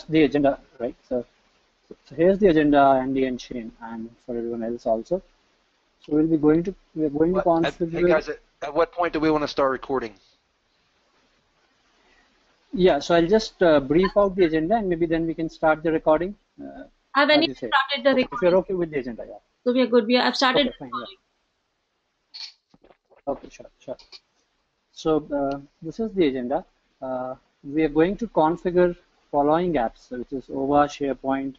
the agenda, right? So here's the agenda, Andy and Shane, and for everyone else also. So we're going to configure. Hey guys, at what point do we want to start recording? Yeah, so I'll just brief out the agenda, and maybe then we can start the recording. I've anyway started the recording. If you're okay with the agenda, yeah. So we are good. I've started. Okay, fine, yeah. Okay, sure. So this is the agenda. We are going to configure following apps, which is OVA, SharePoint,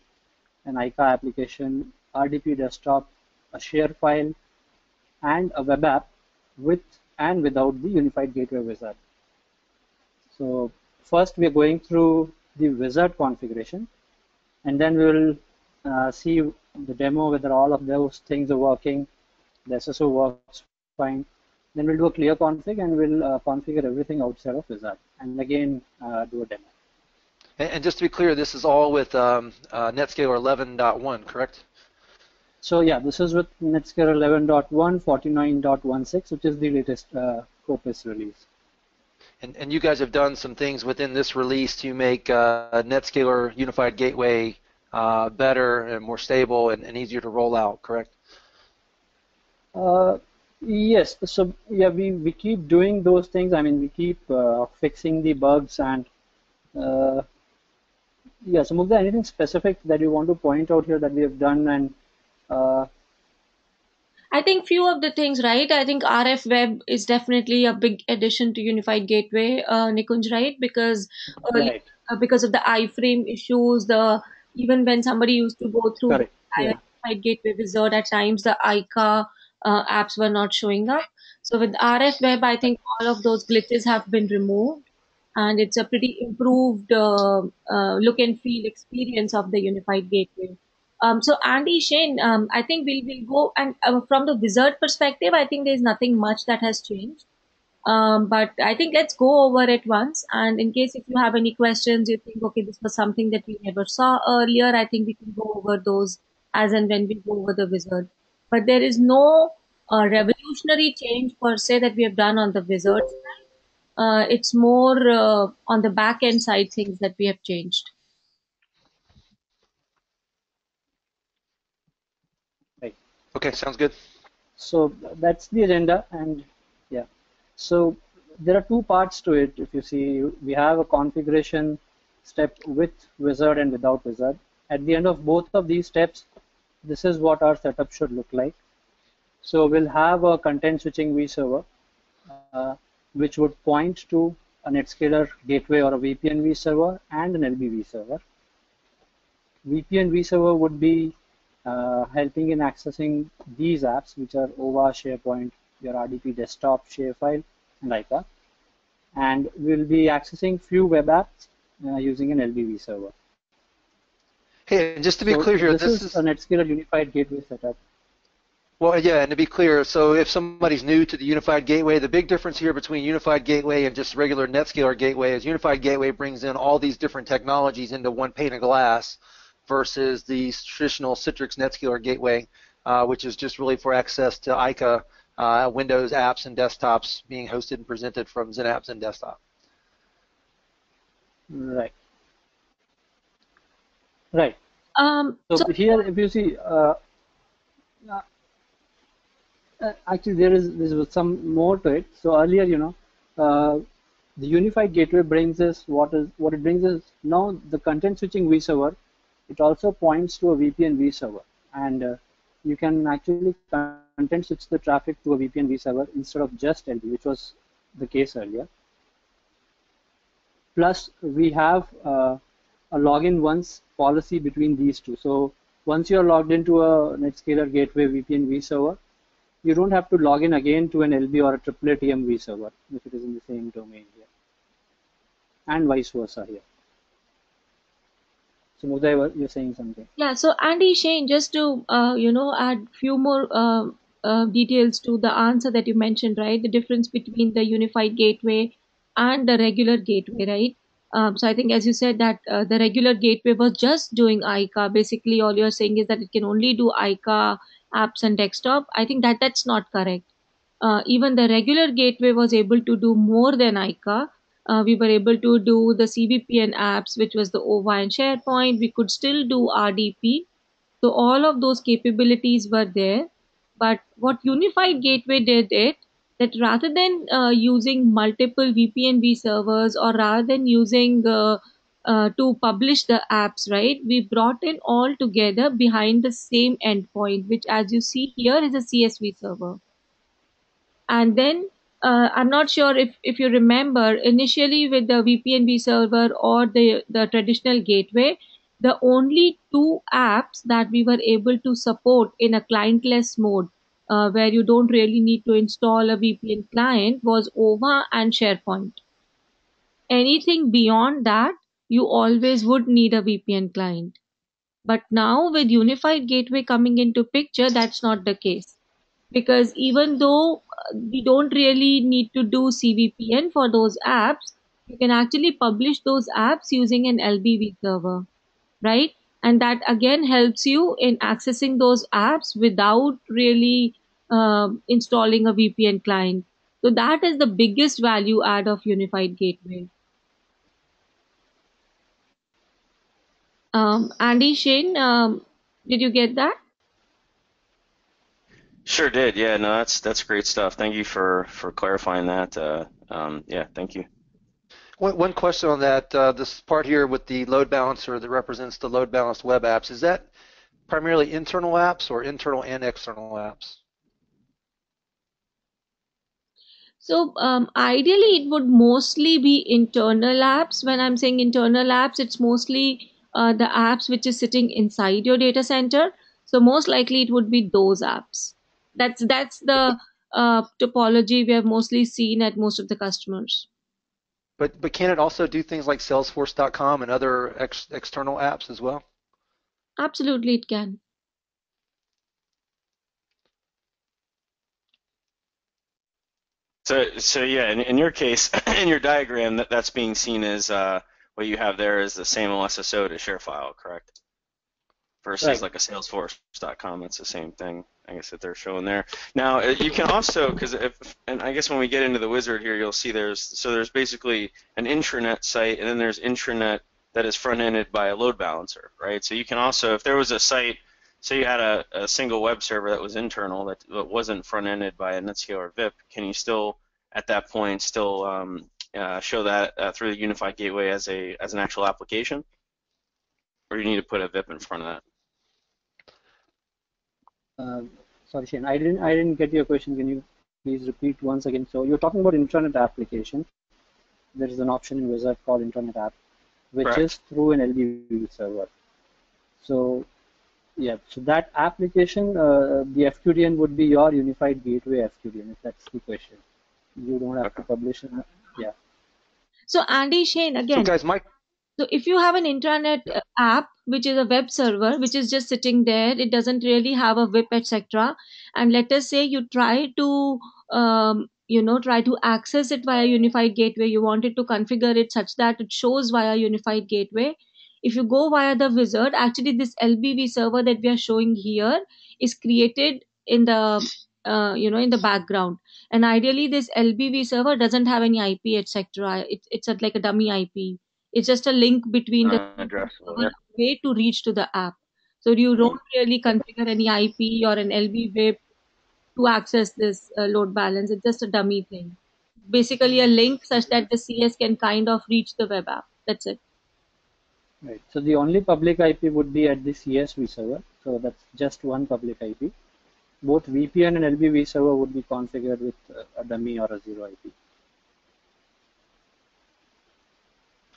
an ICA application, RDP desktop, a share file, and a web app with and without the Unified Gateway wizard. So first we are going through the wizard configuration, and then we will see the demo whether all of those things are working, the SSO works fine. Then we'll do a clear config and we'll configure everything outside of wizard, and again do a demo. And just to be clear, this is all with NetScaler 11.1, correct? So yeah, this is with NetScaler 11.1, 49.16, which is the latest Copis release. And you guys have done some things within this release to make NetScaler Unified Gateway better and more stable and easier to roll out, correct? Yes. So yeah, we keep doing those things. I mean, we keep fixing the bugs and yeah. So Mugdha, anything specific that you want to point out here that we have done? And I think few of the things, right? I think RF Web is definitely a big addition to Unified Gateway, Nikunj, right? Because right. Because of the iframe issues, even when somebody used to go through the Unified Gateway wizard, at times the ICA apps were not showing up. So with RF Web, I think all of those glitches have been removed, and it's a pretty improved look and feel experience of the Unified Gateway. So Andy, Shane, I think we'll go, and from the wizard perspective, I think there's nothing much that has changed. But I think let's go over it once, and in case if you have any questions, you think, okay, this was something that we never saw earlier, I think we can go over those as and when we go over the wizard. But there is no revolutionary change per se that we have done on the wizard side. It's more on the back end side things that we have changed. Right. Okay, sounds good. So that's the agenda, and yeah. So there are two parts to it. If you see, we have a configuration step with wizard and without wizard. At the end of both of these steps, this is what our setup should look like. So we'll have a content switching vServer, which would point to a NetScaler gateway or a VPN vServer and an LB vServer. VPN vServer would be helping in accessing these apps, which are OVA, SharePoint, your RDP desktop, shapefile, and ICA. And we'll be accessing few web apps using an LB vServer. Hey, just to be clear here, this is a NetScaler Unified Gateway setup. Well, yeah, and to be clear, so if somebody's new to the Unified Gateway, the big difference here between Unified Gateway and just regular NetScaler Gateway is Unified Gateway brings in all these different technologies into one pane of glass versus the traditional Citrix NetScaler Gateway, which is just really for access to ICA, Windows apps and desktops being hosted and presented from XenApps and desktop. Right. Right. So here, if you see, actually there is some more to it. So earlier, the Unified Gateway brings us what it brings us now. The content switching vServer, it also points to a VPN vServer, and you can actually content switch the traffic to a VPN vServer instead of just LB, which was the case earlier. Plus, we have a login once policy between these two. So once you're logged into a NetScaler Gateway VPN vServer, you don't have to log in again to an LB or a AAA-TM vServer if it is in the same domain here, and vice versa here. So Mugdha, you're saying something. Yeah. So Andy, Shane, just to add few more details to the answer that you mentioned, right? The difference between the Unified Gateway and the regular gateway, right? So I think, as you said, that the regular gateway was just doing ICA. Basically, all you're saying is that it can only do ICA apps and desktop. I think that's not correct. Even the regular gateway was able to do more than ICA. We were able to do the CVPN apps, which was the OVA and SharePoint. We could still do RDP. So all of those capabilities were there. But what Unified Gateway did it, that rather than using multiple VPN-V servers, or rather than using to publish the apps, right? We brought in all together behind the same endpoint, which, as you see here, is a CSV server. And then I'm not sure if you remember, initially with the VPNV server or the traditional gateway, the only two apps that we were able to support in a clientless mode, where you don't really need to install a VPN client, was OVA and SharePoint. Anything beyond that, you always would need a VPN client. But now with Unified Gateway coming into picture, that's not the case. Because even though we don't really need to do CVPN for those apps, you can actually publish those apps using an LBV server, right? And that again helps you in accessing those apps without really installing a VPN client. So that is the biggest value add of Unified Gateway. Andy, Shane, did you get that? Sure did. Yeah, no, that's great stuff. Thank you for clarifying that. Yeah, thank you. One question on that, this part here with the load balancer that represents the load balanced web apps, is that primarily internal apps or internal and external apps? So ideally, it would mostly be internal apps. When I'm saying internal apps, it's mostly the apps which is sitting inside your data center. So most likely, it would be those apps. That's the topology we have mostly seen at most of the customers. But can it also do things like Salesforce.com and other external apps as well? Absolutely, it can. So yeah, in your case, in your diagram, that's being seen as what you have there is the same OSSO to ShareFile, correct? Versus Right. like a Salesforce.com, it's the same thing, I guess, that they're showing there. Now you can also, and I guess when we get into the wizard here, you'll see there's basically an intranet site, and then there's intranet that is front-ended by a load balancer, right? So you can also, if there was a site, say you had a single web server that was internal that wasn't front-ended by a NetScaler VIP, can you still, at that point, still show that through the Unified Gateway as an actual application? Or you need to put a VIP in front of that? Sorry, Shane, I didn't get your question. Can you please repeat once again? So you're talking about intranet application. There is an option in Wizard called intranet app, which Correct. is through an LBV server. So yeah, so that application, the FQDN would be your Unified Gateway FQDN, if that's the question. You don't have to publish it. Yeah. So Andy, Shane, again. So guys, So if you have an intranet app, which is a web server, which is just sitting there, it doesn't really have a VIP, etc. And let us say you try to, try to access it via Unified Gateway. You wanted to configure it such that it shows via Unified Gateway. If you go via the wizard, actually this LBV server that we are showing here is created in the, in the background. And ideally, this LBV server doesn't have any IP, etc. It's like a dummy IP. It's just a link between the way to reach to the app. So you don't really configure any IP or an LB web to access this load balance. It's just a dummy thing. Basically a link such that the CS can kind of reach the web app. That's it. Right. So the only public IP would be at the CSV server. So that's just one public IP. Both VPN and LBV server would be configured with a dummy or a zero IP.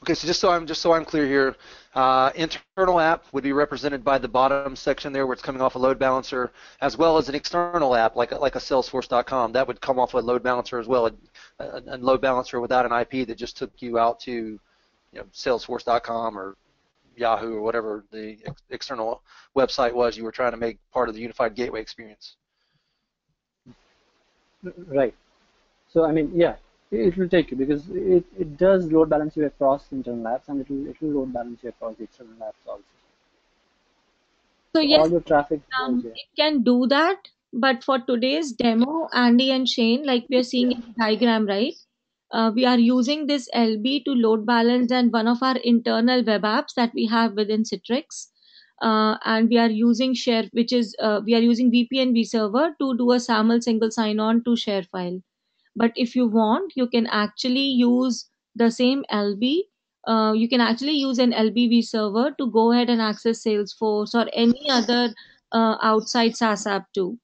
Okay, so just so I'm clear here, internal app would be represented by the bottom section there where it's coming off a load balancer, as well as an external app like a Salesforce.com. That would come off a load balancer as well, a load balancer without an IP that just took you out to, Salesforce.com or Yahoo or whatever the external website was you were trying to make part of the Unified Gateway experience. Right. So I mean, yeah, it will take you because it does load balance you across internal apps, and it will load balance you across the external apps also. So yes, all your traffic goes, it can do that, but for today's demo, Andy and Shane, like we are seeing in the diagram, right? we are using this LB to load balance and one of our internal web apps that we have within Citrix. And we are using share, which is we are using VPN vServer to do a SAML single sign-on to share file. But if you want, you can actually use the same LB. You can actually use an LB vServer to go ahead and access Salesforce or any other outside SaaS app too.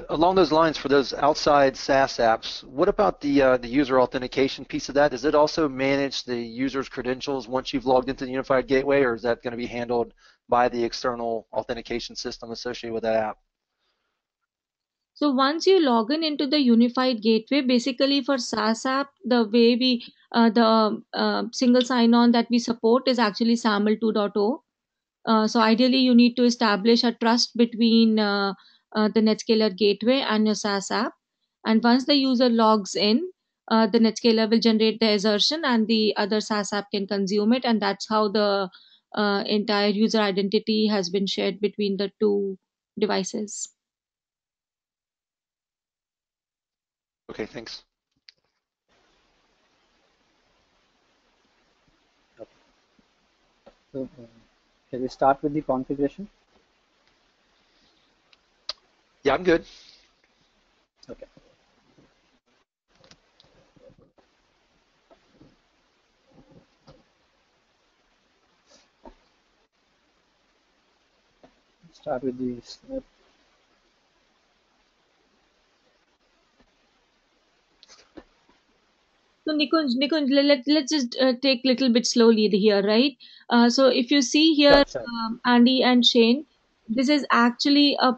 Along those lines, for those outside SaaS apps, what about the user authentication piece of that? Does it also manage the user's credentials once you've logged into the Unified Gateway, or is that going to be handled by the external authentication system associated with that app? So once you log in into the Unified Gateway, basically for SaaS app, the way we the single sign-on that we support is actually SAML 2.0. So ideally, you need to establish a trust between the NetScaler gateway and your SaaS app. And once the user logs in, the NetScaler will generate the assertion and the other SaaS app can consume it. And that's how the entire user identity has been shared between the two devices. Okay, thanks. So, shall we start with the configuration? Yeah, I'm good. Okay. Start with the snip. So Nikunj, let's just take a little bit slowly here, right? So if you see here, Sure. Andy and Shane, this is actually a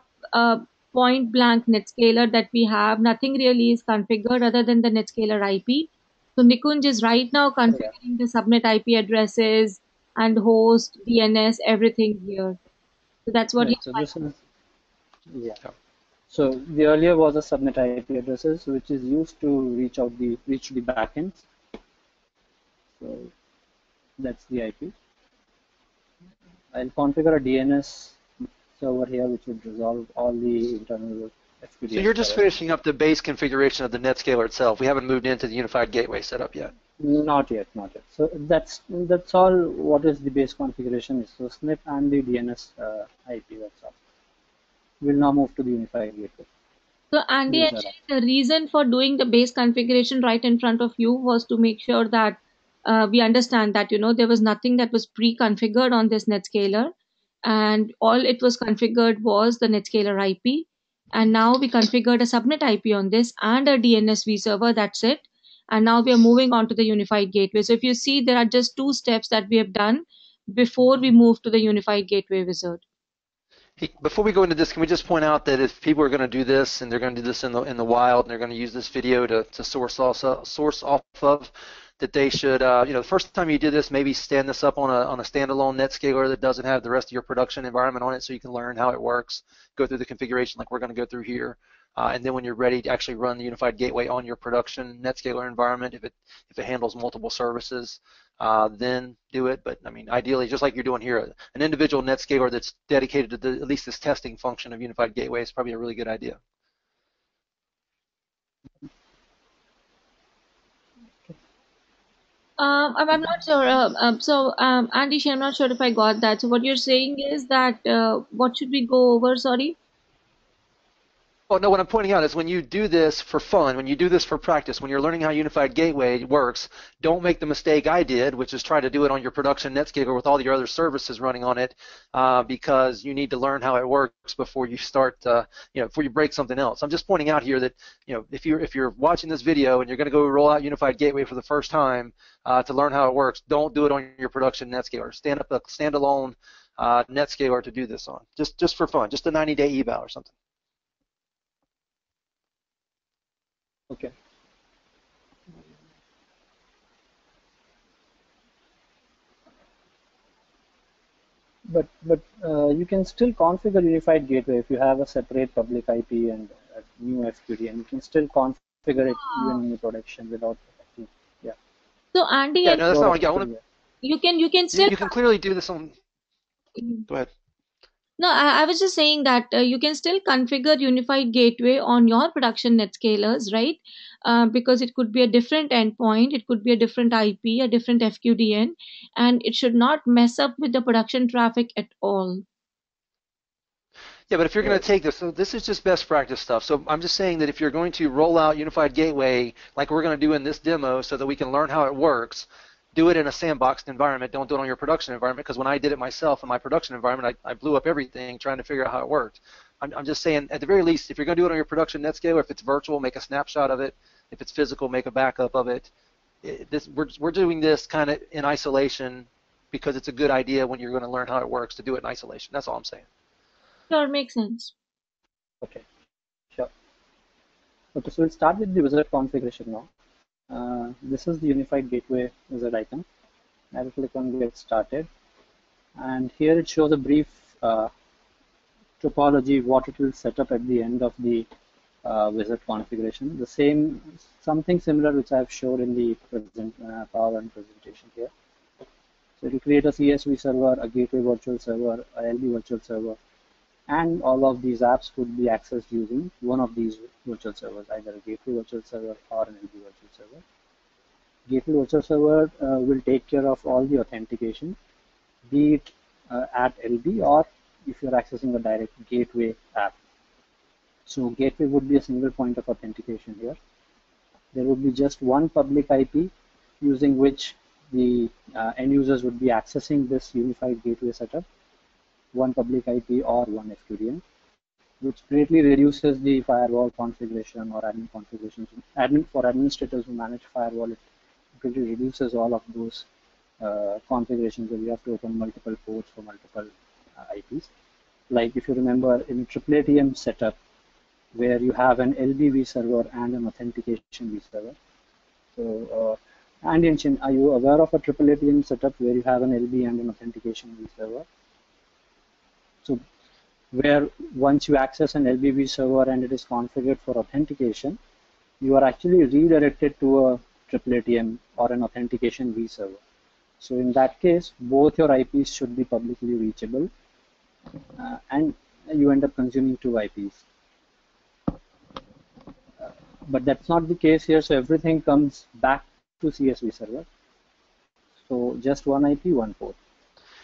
point blank NetScaler that we have. Nothing really is configured other than the NetScaler IP. So Nikunj is right now configuring the subnet IP addresses and host, DNS, everything here. So that's what Right. he's So this is So the earlier was a subnet IP addresses, which is used to reach to the backends. So that's the IP. I'll configure a DNS server here, which would resolve all the internal FQDS. So you're just finishing up the base configuration of the NetScaler itself. We haven't moved into the Unified Gateway setup yet. Not yet. So that's all. What is the base configuration is. So snip and the DNS IP. That's all. We'll now move to the Unified Gateway. So Andy, actually, the reason for doing the base configuration right in front of you was to make sure that we understand that, there was nothing that was pre-configured on this NetScaler, and all it was configured was the NetScaler IP. And now we configured a subnet IP on this and a DNS vServer, that's it. And now we are moving on to the Unified Gateway. So if you see, there are just two steps that we have done before we move to the Unified Gateway wizard. Hey, before we go into this, can we just point out that if people are going to do this and they're going to do this in the wild and they're going to use this video to source off of, that they should, the first time you do this, maybe stand this up on a standalone NetScaler that doesn't have the rest of your production environment on it, so you can learn how it works, go through the configuration like we're going to go through here. And then when you're ready to actually run the Unified Gateway on your production NetScaler environment, if it handles multiple services, then do it. But I mean, ideally, just like you're doing here, an individual NetScaler that's dedicated to at least this testing function of Unified Gateway is probably a really good idea. I'm not sure. So, Andy, I'm not sure if I got that. So, what you're saying is that what should we go over? Sorry. Well, no, what I'm pointing out is when you do this for fun, when you do this for practice, when you're learning how Unified Gateway works, don't make the mistake I did, which is try to do it on your production NetScaler with all your other services running on it, because you need to learn how it works before you start, before you break something else. I'm just pointing out here that, if you're watching this video and you're going to go roll out Unified Gateway for the first time to learn how it works, don't do it on your production NetScaler. Stand up a standalone NetScaler to do this on, just for fun, just a 90-day eval or something. Okay. But you can still configure Unified Gateway if you have a separate public IP and a new FQD, and you can still configure it even in your production without. Yeah. So Andy, yeah, no, that's not like you can still. You can clearly do this on. Go ahead. No, I was just saying that you can still configure unified gateway on your production NetScalers, right? Because it could be a different endpoint, it could be a different IP, a different FQDN, and it should not mess up with the production traffic at all. Yeah, but if you're going to take this, so this is just best practice stuff. So I'm just saying that if you're going to roll out Unified Gateway like we're going to do in this demo so that we can learn how it works, do it in a sandboxed environment. Don't do it on your production environment, because when I did it myself in my production environment, I blew up everything trying to figure out how it worked. I'm just saying, at the very least, if you're going to do it on your production NetScaler, if it's virtual, make a snapshot of it. If it's physical, make a backup of it. We're doing this kind of in isolation because it's a good idea when you're going to learn how it works to do it in isolation. That's all I'm saying. Sure, makes sense. Okay, sure. Okay, so we'll start with the wizard configuration now. This is the Unified Gateway wizard icon. I'll click on Get Started. And here it shows a brief topology, what it will set up at the end of the wizard configuration. The same, something similar which I've showed in the PowerPoint presentation here. So it will create a CSV server, a gateway virtual server, a LB virtual server, and all of these apps could be accessed using one of these virtual servers, either a gateway virtual server or an LB virtual server. Gateway virtual server will take care of all the authentication, be it at LB or if you're accessing a direct gateway app. So gateway would be a single point of authentication here. There would be just one public IP using which the end users would be accessing this unified gateway setup, one public IP or one FQDN, which greatly reduces the firewall configuration or admin configurations. For administrators who manage firewall, it greatly reduces all of those configurations where you have to open multiple ports for multiple IPs. Like if you remember in AAATM setup, where you have an LBV server and an authentication V server. So, and Inshin, are you aware of a AAATM setup where you have an LB and an authentication V server? So, where once you access an LBV server and it is configured for authentication, you are actually redirected to a AAATM or an authentication V server. So in that case, both your IPs should be publicly reachable, and you end up consuming two IPs. But that's not the case here, so everything comes back to CSV server. So just one IP, one port.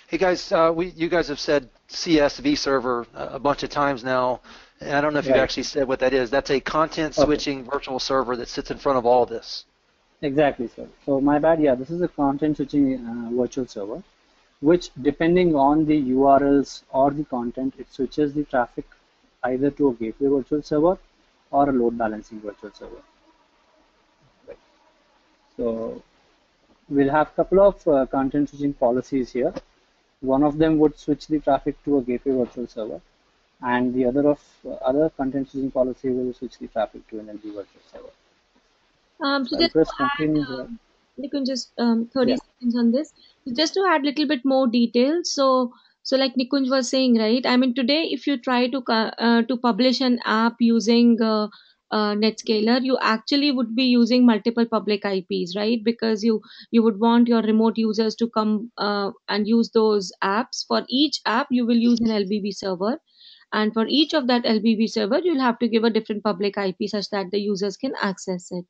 Hey guys, you guys have said CSV server a bunch of times now, and I don't know if you've actually said what that is. That's a content switching virtual server that sits in front of all this. Exactly, sir. So my bad, yeah, this is a content switching virtual server, which depending on the URLs or the content, it switches the traffic either to a gateway virtual server or a load balancing virtual server. Right. So we'll have a couple of content switching policies here. One of them would switch the traffic to a gateway virtual server, and the other content switching policy will switch the traffic to an LB virtual server. So just press continue here. You can just 30 seconds on this. So just to add a little bit more detail. So like Nikunj was saying, right? I mean, today if you try to publish an app using NetScaler, you actually would be using multiple public IPs, right? Because you would want your remote users to come and use those apps. For each app, you will use an LBV server. And for each of that LBV server, you'll have to give a different public IP such that the users can access it.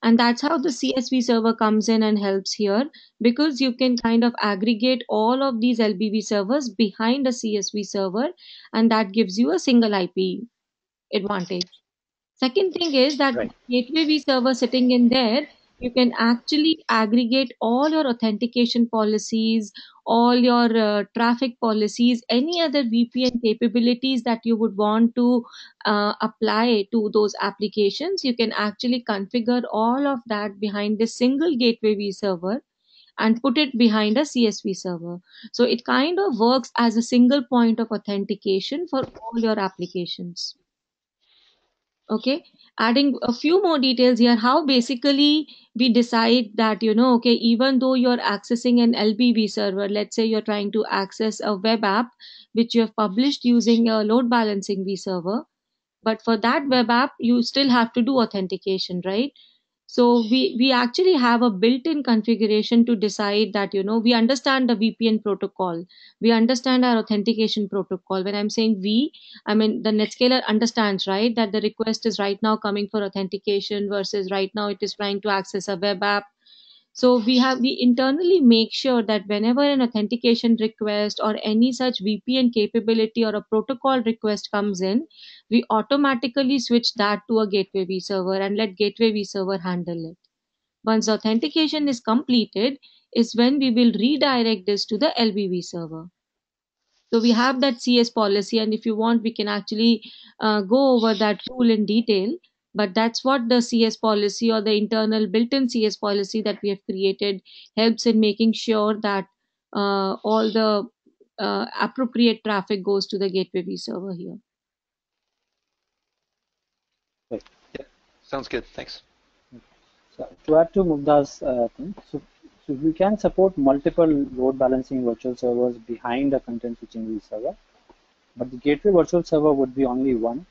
And that's how the CSV server comes in and helps here, because you can kind of aggregate all of these LBV servers behind a CSV server, and that gives you a single IP advantage. Second thing is that gateway V server sitting in there, you can actually aggregate all your authentication policies, all your traffic policies, any other VPN capabilities that you would want to apply to those applications. You can actually configure all of that behind this single gateway V server and put it behind a CSV server. So it kind of works as a single point of authentication for all your applications. Okay, adding a few more details here, how basically we decide that, okay, even though you're accessing an LBV server, let's say you're trying to access a web app which you have published using a load balancing V server, but for that web app, you still have to do authentication, right? So we actually have a built-in configuration to decide that, we understand the VPN protocol. We understand our authentication protocol. When I'm saying we, I mean the NetScaler understands, right, that the request is right now coming for authentication versus right now it is trying to access a web app. So we internally make sure that whenever an authentication request or any such VPN capability or a protocol request comes in, we automatically switch that to a gateway vServer and let gateway vServer handle it. Once authentication is completed, is when we will redirect this to the LBV server. So we have that CS policy, and if you want, we can actually go over that rule in detail. But that's what the CS policy or the internal built-in CS policy that we have created helps in making sure that all the appropriate traffic goes to the gateway vServer here. Right. Yeah, sounds good. Thanks. So to add to Mugdha's thing, so we can support multiple load balancing virtual servers behind a content switching vServer, but the gateway virtual server would be only one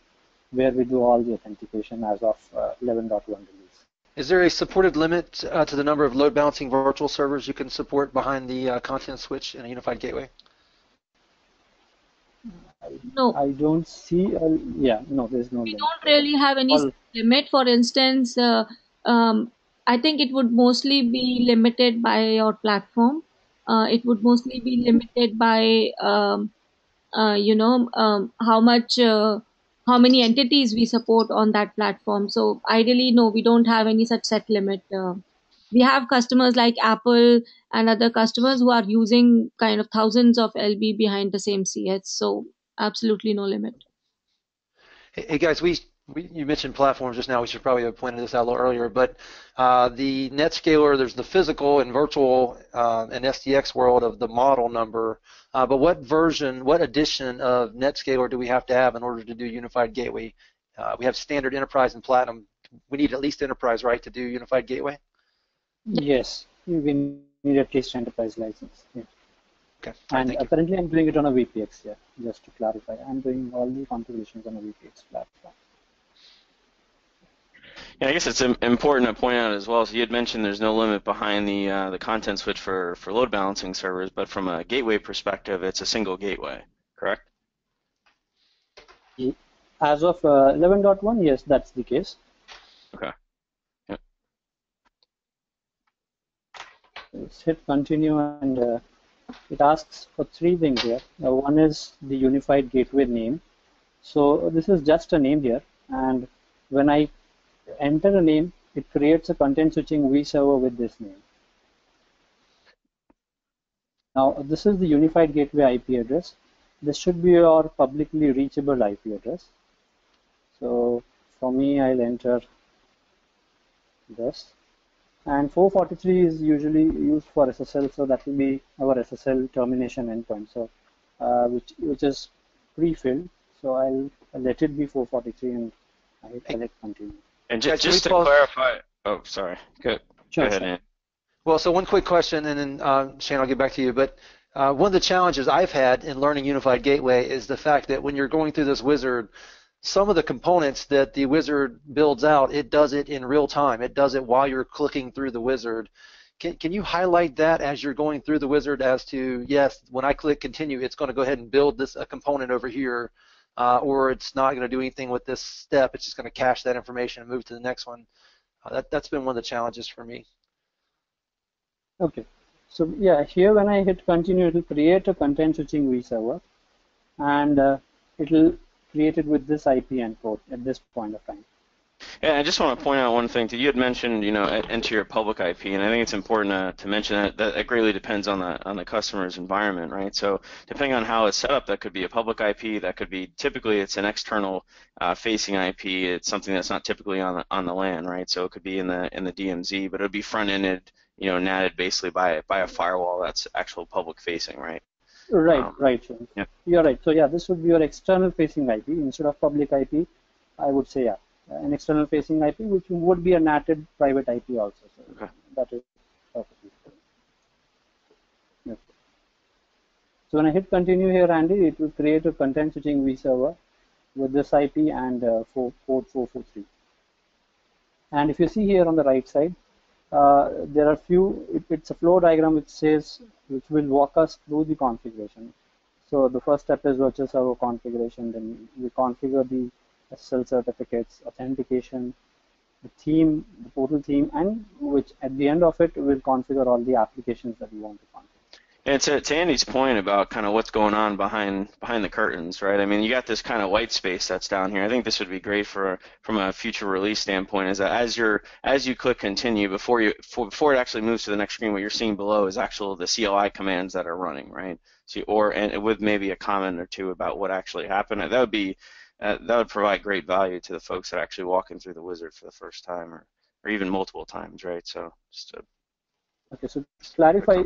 where we do all the authentication as of 11.1 release. Is there a supported limit to the number of load balancing virtual servers you can support behind the content switch in a unified gateway? No. I don't see, no, there's no limit. We don't really have any limit. For instance, I think it would mostly be limited by your platform. It would mostly be limited by, how many entities we support on that platform. So ideally, no, we don't have any such set limit. We have customers like Apple and other customers who are using kind of thousands of LB behind the same CS. So absolutely no limit. Hey guys, you mentioned platforms just now. We should probably have pointed this out a little earlier, but the NetScaler, there's the physical and virtual and SDX world of the model number. But what edition of NetScaler do we have to have in order to do Unified Gateway? We have standard, enterprise, and platinum. We need at least enterprise, right, to do Unified Gateway? Yes, we need at least enterprise license. Yeah. Okay. And currently I'm doing it on a VPX, yeah, just to clarify. I'm doing all the configurations on a VPX platform. Yeah, I guess it's important to point out as well. So you had mentioned there's no limit behind the content switch for load balancing servers, but from a gateway perspective, it's a single gateway, correct? As of 11.1, yes, that's the case. Okay. Yep. Let's hit continue, and it asks for three things here. One is the unified gateway name. So this is just a name here, and when I enter a name, it creates a content switching vServer with this name. Now this is the unified gateway IP address. This should be your publicly reachable IP address. So for me, I'll enter this. And 443 is usually used for SSL, so that will be our SSL termination endpoint. So which is pre-filled. So I'll let it be 443, and I select continue. And just to clarify, oh, sorry. Go ahead, Ann. Well, so one quick question, and then Shane, I'll get back to you. But one of the challenges I've had in learning Unified Gateway is the fact that when you're going through this wizard, some of the components that the wizard builds out, it does it in real time. It does it while you're clicking through the wizard. Can you highlight that as you're going through the wizard as to, yes, when I click continue, it's going to go ahead and build a component over here, or it's not going to do anything with this step. It's just going to cache that information and move to the next one. That's been one of the challenges for me. Okay. So yeah, here when I hit continue, it will create a content switching vServer, and it will create it with this IP and port at this point of time. Yeah, I just want to point out one thing. You had mentioned, enter your public IP, and I think it's important to mention that it greatly depends on the customer's environment, right? So depending on how it's set up, that could be a public IP, that could be typically it's an external facing IP. It's something that's not typically on the LAN, right? So it could be in the DMZ, but it would be front-ended, natted basically by a firewall that's actual public facing, right? Right, right. Yeah. You're right. So yeah, this would be your external facing IP instead of public IP. I would say yeah. An external facing IP, which would be a NATed private IP also. So okay. That is perfectly fine. Okay. So when I hit continue here, Andy, it will create a content switching vServer with this IP and port 443. And if you see here on the right side, there are it's a flow diagram which will walk us through the configuration. So the first step is virtual server configuration, then we configure the SSL certificates, authentication, the theme, the portal theme, and which at the end of it will configure all the applications that we want to configure. And to Andy's point about kind of what's going on behind the curtains, right? I mean, you got this kind of white space that's down here. I think this would be great from a future release standpoint. Is that as you click continue before it actually moves to the next screen, what you're seeing below is the CLI commands that are running, right? So and with maybe a comment or two about what actually happened. That would provide great value to the folks that are actually walking through the wizard for the first time or even multiple times, right? So just okay, so to clarify,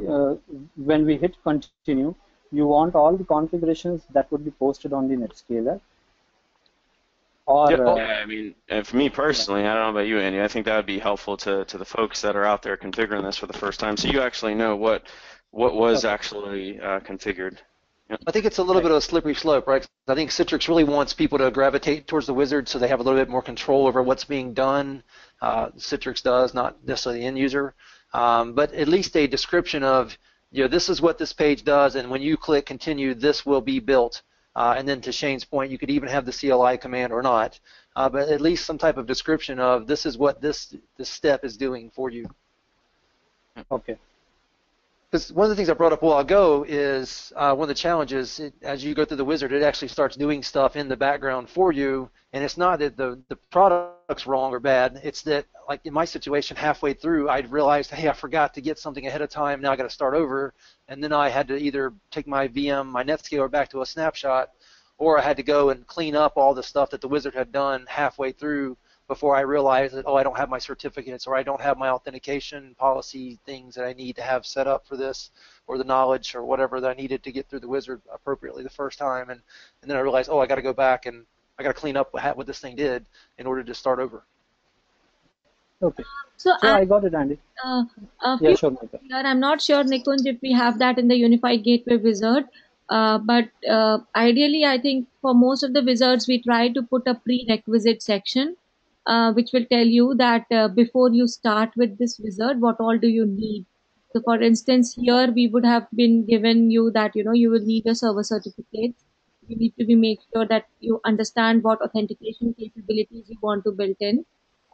when we hit continue, you want all the configurations that would be posted on the NetScaler? Or, yeah, I mean, for me personally, I don't know about you, Andy, I think that would be helpful to the folks that are out there configuring this for the first time, so you actually know what was actually configured. Yep. I think it's a little bit of a slippery slope, right? I think Citrix really wants people to gravitate towards the wizard so they have a little bit more control over what's being done. Citrix does, not necessarily the end user. But at least a description of, this is what this page does, and when you click continue, this will be built. And then to Shane's point, you could even have the CLI command or not, but at least some type of description of this is what this step is doing for you. Okay. Because one of the things I brought up a while ago is one of the challenges, as you go through the wizard, it actually starts doing stuff in the background for you, and it's not that the product's wrong or bad, it's that, like in my situation, halfway through, I'd realized, hey, I forgot to get something ahead of time, now I got to start over, and then I had to either take my VM, my NetScaler back to a snapshot, or I had to go and clean up all the stuff that the wizard had done halfway through before I realized that, oh, I don't have my certificates or I don't have my authentication policy things that I need to have set up for this, or the knowledge or whatever that I needed to get through the wizard appropriately the first time. And then I realized, oh, I got to go back and I got to clean up what this thing did in order to start over. Okay. So I got it, Andy. Yeah, sure, Micah. I'm not sure, Nikunj, if we have that in the Unified Gateway wizard. But ideally, I think for most of the wizards, we try to put a prerequisite section which will tell you that before you start with this wizard, what all do you need? So for instance, here we would have been given you that, you will need a server certificate. You need to make sure that you understand what authentication capabilities you want to build in.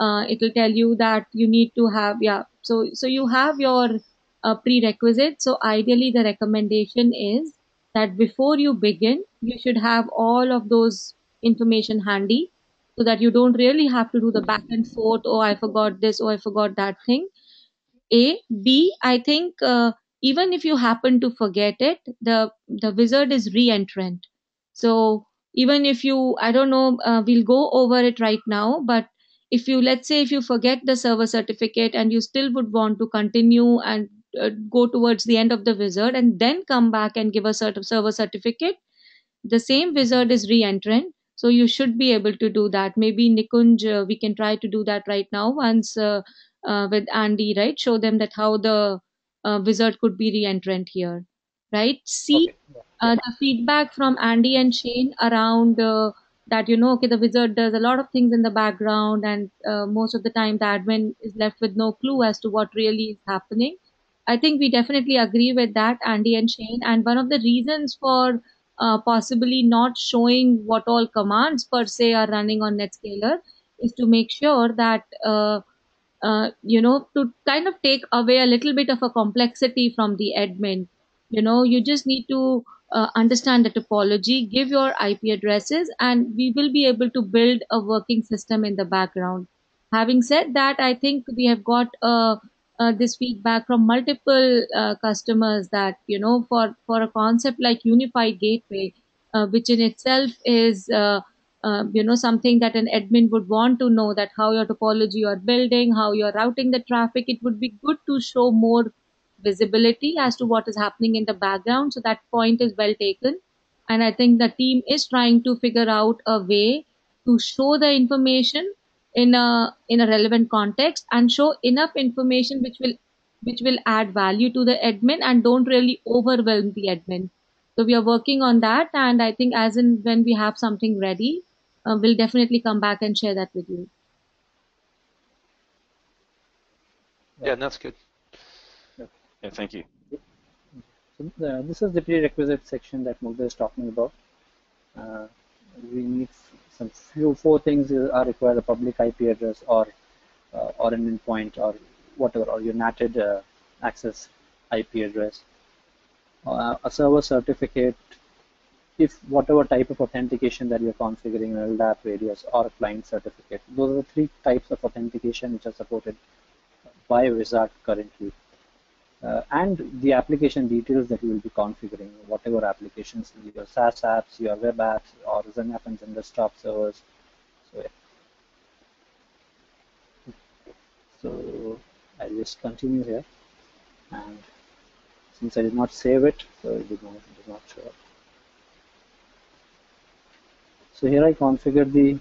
It will tell you that you need to have, so you have your prerequisites. So ideally, the recommendation is that before you begin, you should have all of those information handy, so that you don't really have to do the back and forth, oh, I forgot this, oh, I forgot that thing. B, I think even if you happen to forget it, the wizard is re-entrant. So even if you, I don't know, we'll go over it right now, but if you, let's say if you forget the server certificate and you still would want to continue and go towards the end of the wizard and then come back and give a server certificate, the same wizard is re-entrant. So you should be able to do that. Maybe Nikunj, we can try to do that right now once with Andy, right? Show them that how the wizard could be re-entrant here, right? C, okay. The feedback from Andy and Shane around that, okay, the wizard does a lot of things in the background, and most of the time the admin is left with no clue as to what really is happening. I think we definitely agree with that, Andy and Shane. And one of the reasons for possibly not showing what all commands per se are running on NetScaler is to make sure that, to kind of take away a little bit of a complexity from the admin. You just need to understand the topology, give your IP addresses, and we will be able to build a working system in the background. Having said that, I think we have got this feedback from multiple customers that, for a concept like Unified Gateway, which in itself is, something that an admin would want to know, that how your topology you are building, how you're routing the traffic, it would be good to show more visibility as to what is happening in the background. So that point is well taken. And I think the team is trying to figure out a way to show the information in a relevant context and show enough information which will add value to the admin and don't really overwhelm the admin. So we are working on that, and I think as in when we have something ready, we'll definitely come back and share that with you. Yeah, that's good. Yeah, thank you. So this is the prerequisite section that Mugdha is talking about. We need some four things are required: a public IP address or an endpoint or whatever, or your NATed access IP address, a server certificate, if whatever type of authentication that you're configuring, an LDAP, radius, or a client certificate. Those are the three types of authentication which are supported by Wizard currently. And the application details that you will be configuring, whatever applications, your SaaS apps, your web apps, or XenApp and desktop servers. So, yeah. So I'll just continue here, and since I did not save it, so it did not show up. So here I configured the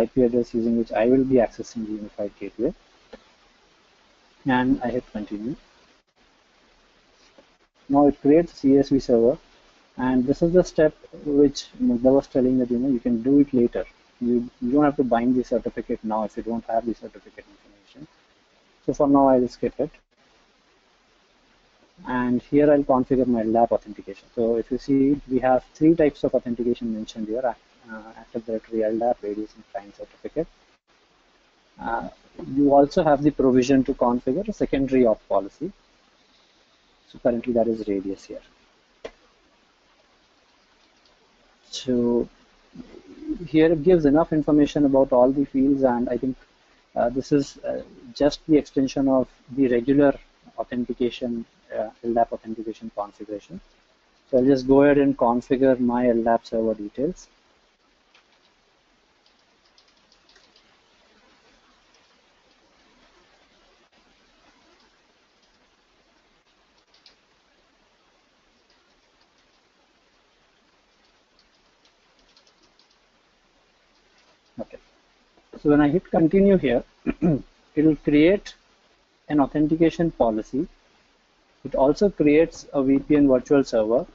IP address using which I will be accessing the unified gateway, and I hit continue. Now it creates a CSV server, and this is the step which Mugdha was telling that you can do it later. You don't have to bind the certificate now if you don't have the certificate information. So for now I'll skip it. And here I'll configure my LDAP authentication. So if you see, we have three types of authentication mentioned here: Active Directory, LDAP, radius, and client certificate. You also have the provision to configure a secondary auth policy. So currently that is radius here. So here it gives enough information about all the fields, and I think this is just the extension of the regular authentication, LDAP authentication configuration. So I'll just go ahead and configure my LDAP server details. Okay. So when I hit continue here, it will create an authentication policy. It also creates a VPN virtual server.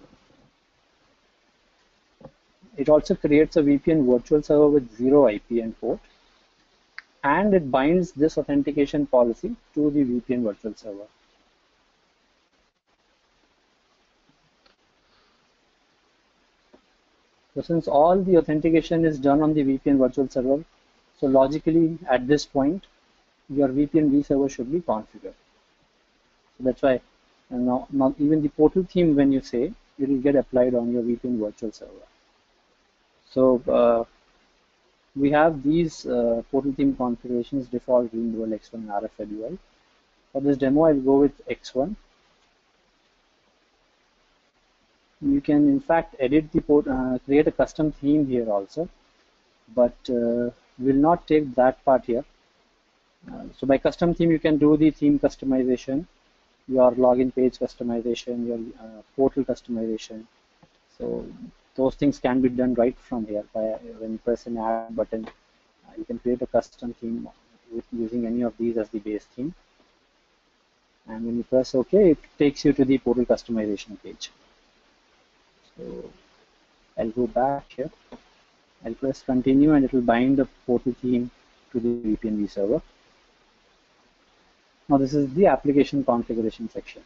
It also creates a VPN virtual server with 0 IP and port. And it binds this authentication policy to the VPN virtual server. So since all the authentication is done on the VPN virtual server, so logically at this point, your VPN vServer should be configured. So that's why now even the portal theme, when you say, it will get applied on your VPN virtual server. So we have these portal theme configurations: default, green, dual, X1, and RFID UI. For this demo, I'll go with X1. You can in fact edit the port, create a custom theme here also, but we'll not take that part here. So by custom theme, you can do the theme customization, your login page customization, your portal customization. So those things can be done right from here. By when you press an add button, you can create a custom theme using any of these as the base theme. And when you press OK, it takes you to the portal customization page. So I'll go back here. I'll press continue, and it will bind the portal theme to the VPN vServer. Now this is the application configuration section.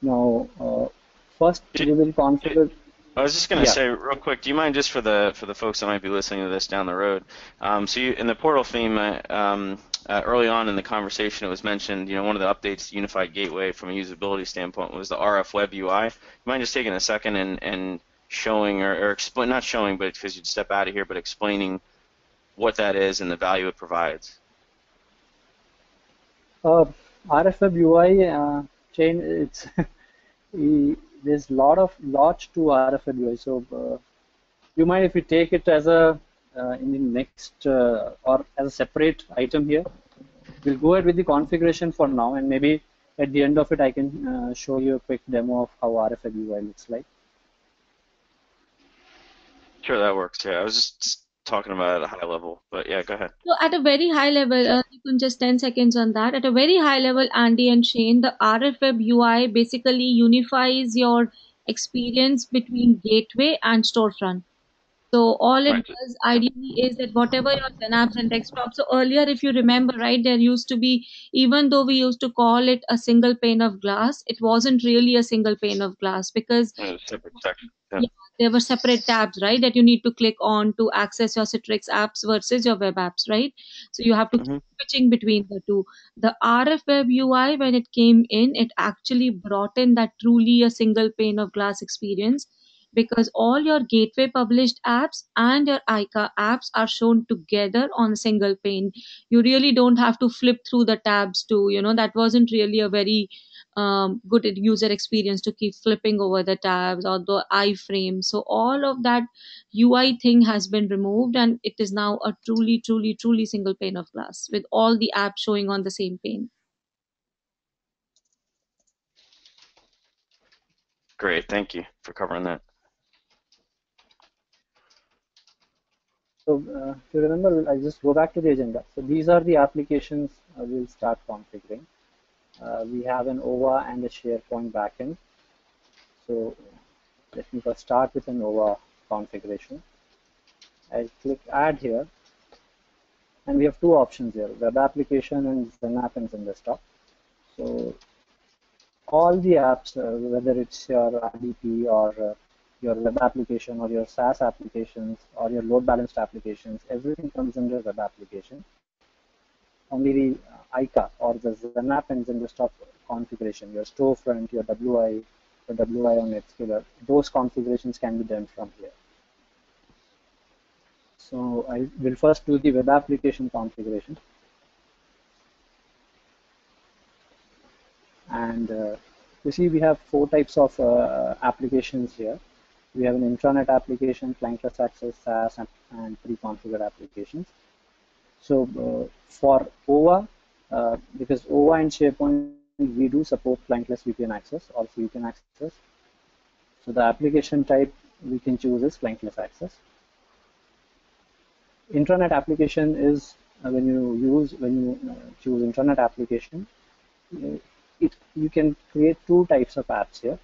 Now first we will configure. I was just going to say real quick, do you mind, just for the folks that might be listening to this down the road, so in the portal theme, early on in the conversation it was mentioned, one of the updates to Unified Gateway from a usability standpoint was the RF Web UI. You mind just taking a second and showing, or explain, not showing, but because you'd step out of here, but explaining what that is and the value it provides? RF Web UI chain, it's there's lots to RF Web UI. So you mind if we take it as a in the next or as a separate item here? We'll go ahead with the configuration for now, and maybe at the end of it I can show you a quick demo of how RF Web UI looks like. Sure, that works. Yeah, I was just talking about it at a high level, but yeah, go ahead. So at a very high level, you can just 10 seconds on that. At a very high level, Andy and Shane, the RF Web UI basically unifies your experience between gateway and storefront. So all it Right. does ideally is that whatever your synapse and desktop. So earlier, if you remember, right, there used to be, even though we used to call it a single pane of glass, it wasn't really a single pane of glass because Separate section. Yeah. yeah, there were separate tabs, right, that you need to click on to access your Citrix apps versus your web apps, right? So you have to keep Mm-hmm. switching between the two. The RF web UI, when it came in, it actually brought in that truly a single pane of glass experience because all your gateway published apps and your ICA apps are shown together on a single pane. You really don't have to flip through the tabs too. That wasn't really a very good user experience to keep flipping over the tabs or the iframe. So all of that UI thing has been removed, and it is now a truly, truly, truly single pane of glass with all the apps showing on the same pane. Great. Thank you for covering that. So if you remember, I just go back to the agenda. So these are the applications we'll start configuring. We have an OVA and a SharePoint backend. So let me first start with an OVA configuration. I'll click add here, and we have two options here: web application and Zenap and Zen-Desktop. So all the apps, whether it's your RDP or your web application or your SaaS applications or your load balanced applications, everything comes under web application. Only the ICA or the Zenap and Zen-Desktop configuration, your storefront, your WI, the WI on NetScaler, those configurations can be done from here. So I will first do the web application configuration. And you see we have four types of applications here. We have an intranet application, clientless access, SaaS, and pre-configured applications. So for OVA, because OVA and SharePoint, we do support clientless VPN access, also VPN access. So the application type we can choose is clientless access. Intranet application is when you choose intranet application, you can create two types of apps here.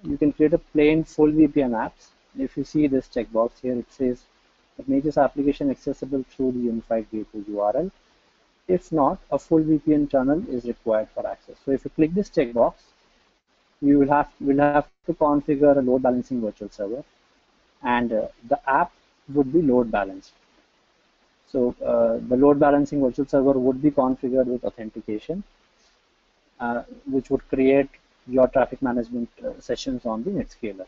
You can create a plain full VPN apps. If you see this checkbox here, it says it makes this application accessible through the Unified Gateway URL. If not, a full VPN tunnel is required for access. So if you click this checkbox, you will have to configure a load balancing virtual server, and the app would be load balanced. So the load balancing virtual server would be configured with authentication, which would create your traffic management sessions on the NetScaler.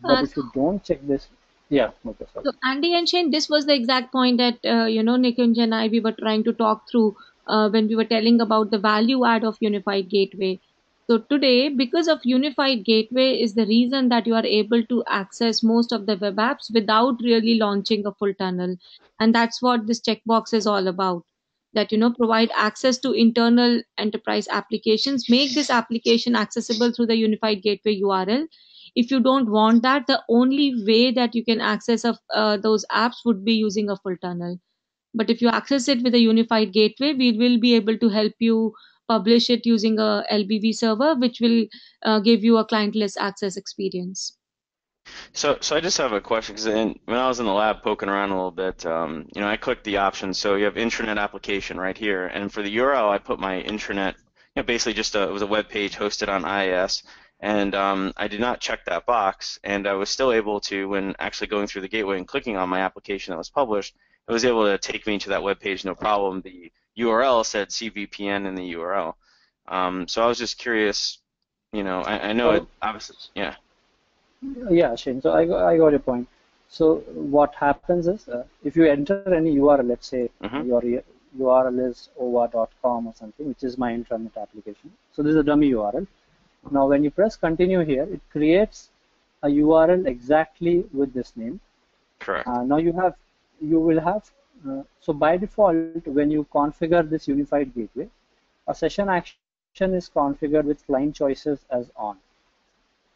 But if you don't check this, yeah, okay, sorry. So Andy and Shane, this was the exact point that Nikunj and I we were trying to talk through when we were telling about the value add of Unified Gateway. So today, because of Unified Gateway, is the reason that you are able to access most of the web apps without really launching a full tunnel, and that's what this checkbox is all about. That provide access to internal enterprise applications, make this application accessible through the Unified Gateway URL. If you don't want that, the only way that you can access those apps would be using a full tunnel. But if you access it with a unified gateway, we will be able to help you publish it using a LBV server, which will give you a clientless access experience. So I just have a question because when I was in the lab poking around a little bit, I clicked the options. So you have intranet application right here, and for the URL, I put my intranet. Basically just it was a web page hosted on IIS, and I did not check that box, and I was still able to, when actually going through the gateway and clicking on my application that was published, it was able to take me to that web page no problem. The URL said CVPN in the URL. So I was just curious. I know it obviously, yeah. Yeah, Shane. So I got your point. So what happens is, if you enter any URL, let's say your URL is ova.com or something, which is my intranet application. So this is a dummy URL. Now when you press continue here, it creates a URL exactly with this name. Correct. Now you will have, so by default, when you configure this unified gateway, a session action is configured with client choices as on.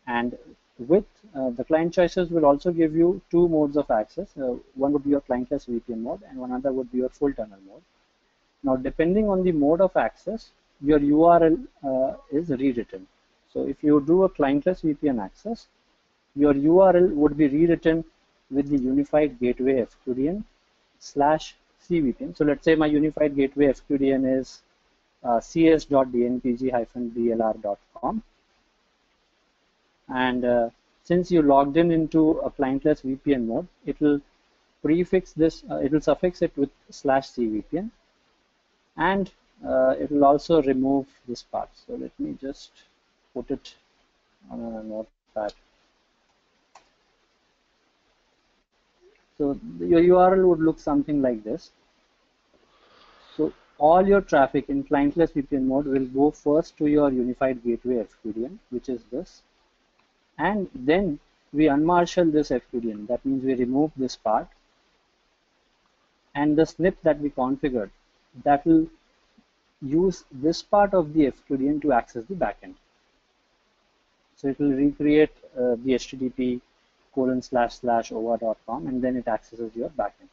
And with the client choices will also give you two modes of access. One would be your clientless VPN mode, and one other would be your full tunnel mode. Now, depending on the mode of access, your URL is rewritten. So if you do a clientless VPN access, your URL would be rewritten with the Unified Gateway FQDN / CVPN. So let's say my Unified Gateway FQDN is cs.dnpg-dlr.com, and since you logged in into a clientless VPN mode, it will prefix this, it will suffix it with /CVPN, and it will also remove this part. So let me just put it on a notepad. So your URL would look something like this. So all your traffic in clientless VPN mode will go first to your Unified Gateway FQDN, which is this, and then we unmarshal this FQDN. That means we remove this part, and the snip that we configured, that will use this part of the FQDN to access the backend. So it will recreate the http://ova.com, and then it accesses your backend.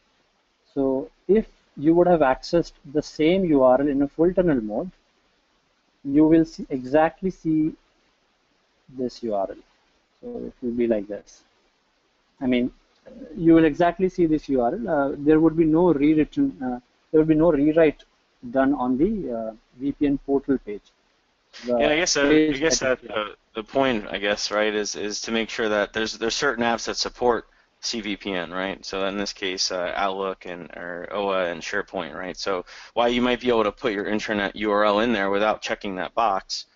So if you would have accessed the same URL in a full tunnel mode, you will exactly see this URL. So it will be like this. I mean, you will exactly see this URL. There would be no rewritten, there would be no rewrite done on the VPN portal page. I guess the point, I guess, right, is to make sure that there's certain apps that support CVPN, right? So in this case, Outlook or OA and SharePoint, right? So while you might be able to put your intranet URL in there without checking that box,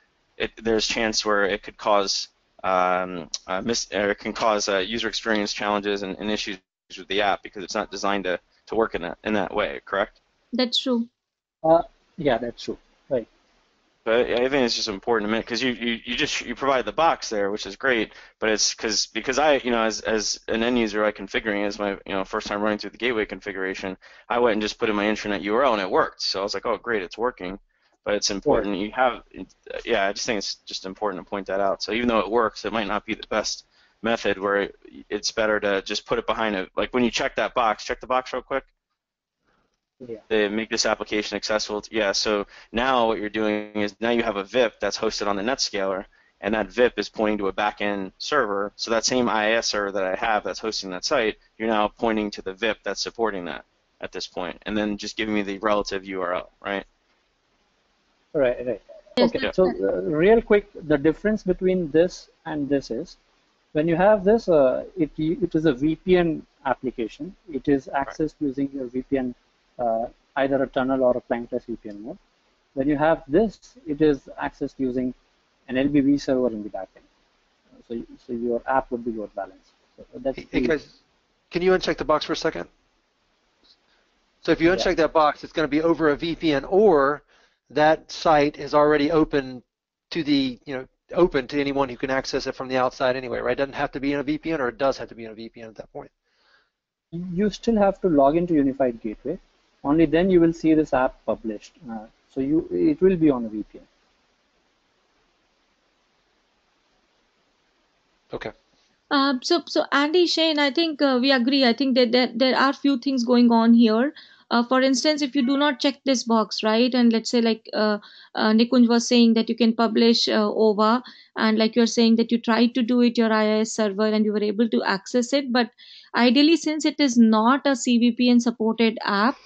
there's chance where it could cause it can cause user experience challenges and issues with the app because it's not designed to work in that way. Correct? That's true. Yeah, that's true. Right. But I think it's just important to mention because you provide the box there, which is great. But it's because I as an end user, I configuring as my first time running through the gateway configuration, I went and just put in my intranet URL and it worked. So I was like, oh great, it's working. But it's important I just think it's just important to point that out. So even though it works, it might not be the best method. Where it's better to just put it behind it. Like when you check that box, check the box real quick. Yeah. To make this application accessible. So now what you're doing is now you have a VIP that's hosted on the NetScaler, and that VIP is pointing to a backend server. So that same IIS server that I have that's hosting that site, you're now pointing to the VIP that's supporting that at this point, and then just giving me the relative URL, right? Right. Okay. So real quick, the difference between this and this is when you have this, it is a VPN application. It is accessed using your VPN. Either a tunnel or a clientless VPN mode. When you have this, it is accessed using an LBB server in the backend. So your app would be load balanced. So hey guys, can you uncheck the box for a second? So if you uncheck that box, it's going to be over a VPN, or that site is already open to the open to anyone who can access it from the outside anyway, right? It doesn't have to be in a VPN, or it does have to be in a VPN at that point. You still have to log into Unified Gateway. Only then you will see this app published. So it will be on a VPN. Okay. So Andy, Shane, I think we agree. I think that there are few things going on here. For instance, if you do not check this box, right, and let's say like Nikunj was saying that you can publish OVA, and like you're saying that you tried to do it your IIS server and you were able to access it, but ideally since it is not a CVPN supported app,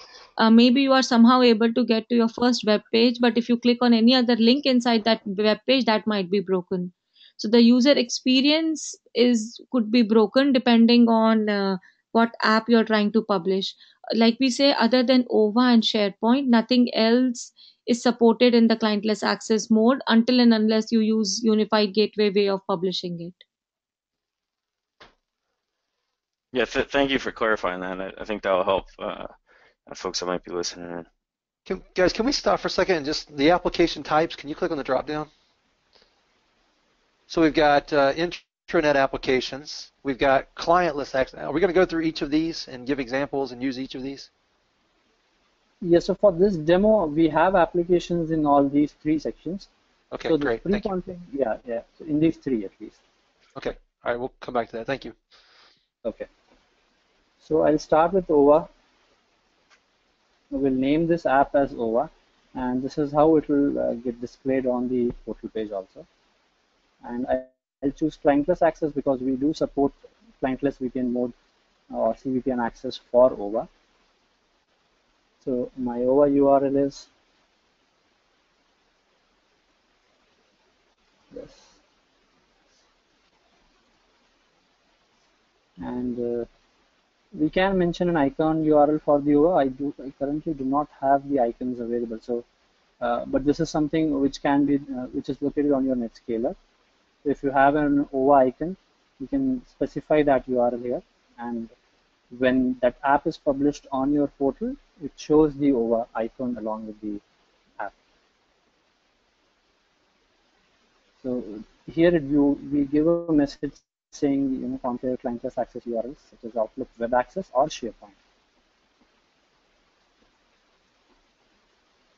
maybe you are somehow able to get to your first web page, but if you click on any other link inside that web page, that might be broken. So the user experience could be broken depending on what app you're trying to publish. Like we say, other than OVA and SharePoint, nothing else is supported in the clientless access mode until and unless you use Unified Gateway way of publishing it. Yeah, thank you for clarifying that. I think that will help folks that might be listening in. Guys, can we stop for a second and just the application types? Can you click on the drop down? So we've got intranet applications. We've got clientless access. Are we going to go through each of these and give examples and use each of these? Yes, so for this demo, we have applications in all these three sections. Okay, so great. Thank you. Yeah. So in these three at least. Okay. All right, we'll come back to that. Thank you. Okay. So I'll start with OVA. We'll name this app as OVA, and this is how it will get displayed on the portal page also. And I'll choose clientless access because we do support clientless VPN mode or CVPN access for OVA. So my OVA URL is this, and we can mention an icon URL for the OVA. I currently do not have the icons available, so but this is something which can be which is located on your NetScaler. So if you have an OVA icon, you can specify that URL here, and when that app is published on your portal, it shows the OVA icon along with the app. So here we give a message saying, configure clientless access URLs such as Outlook Web Access or SharePoint.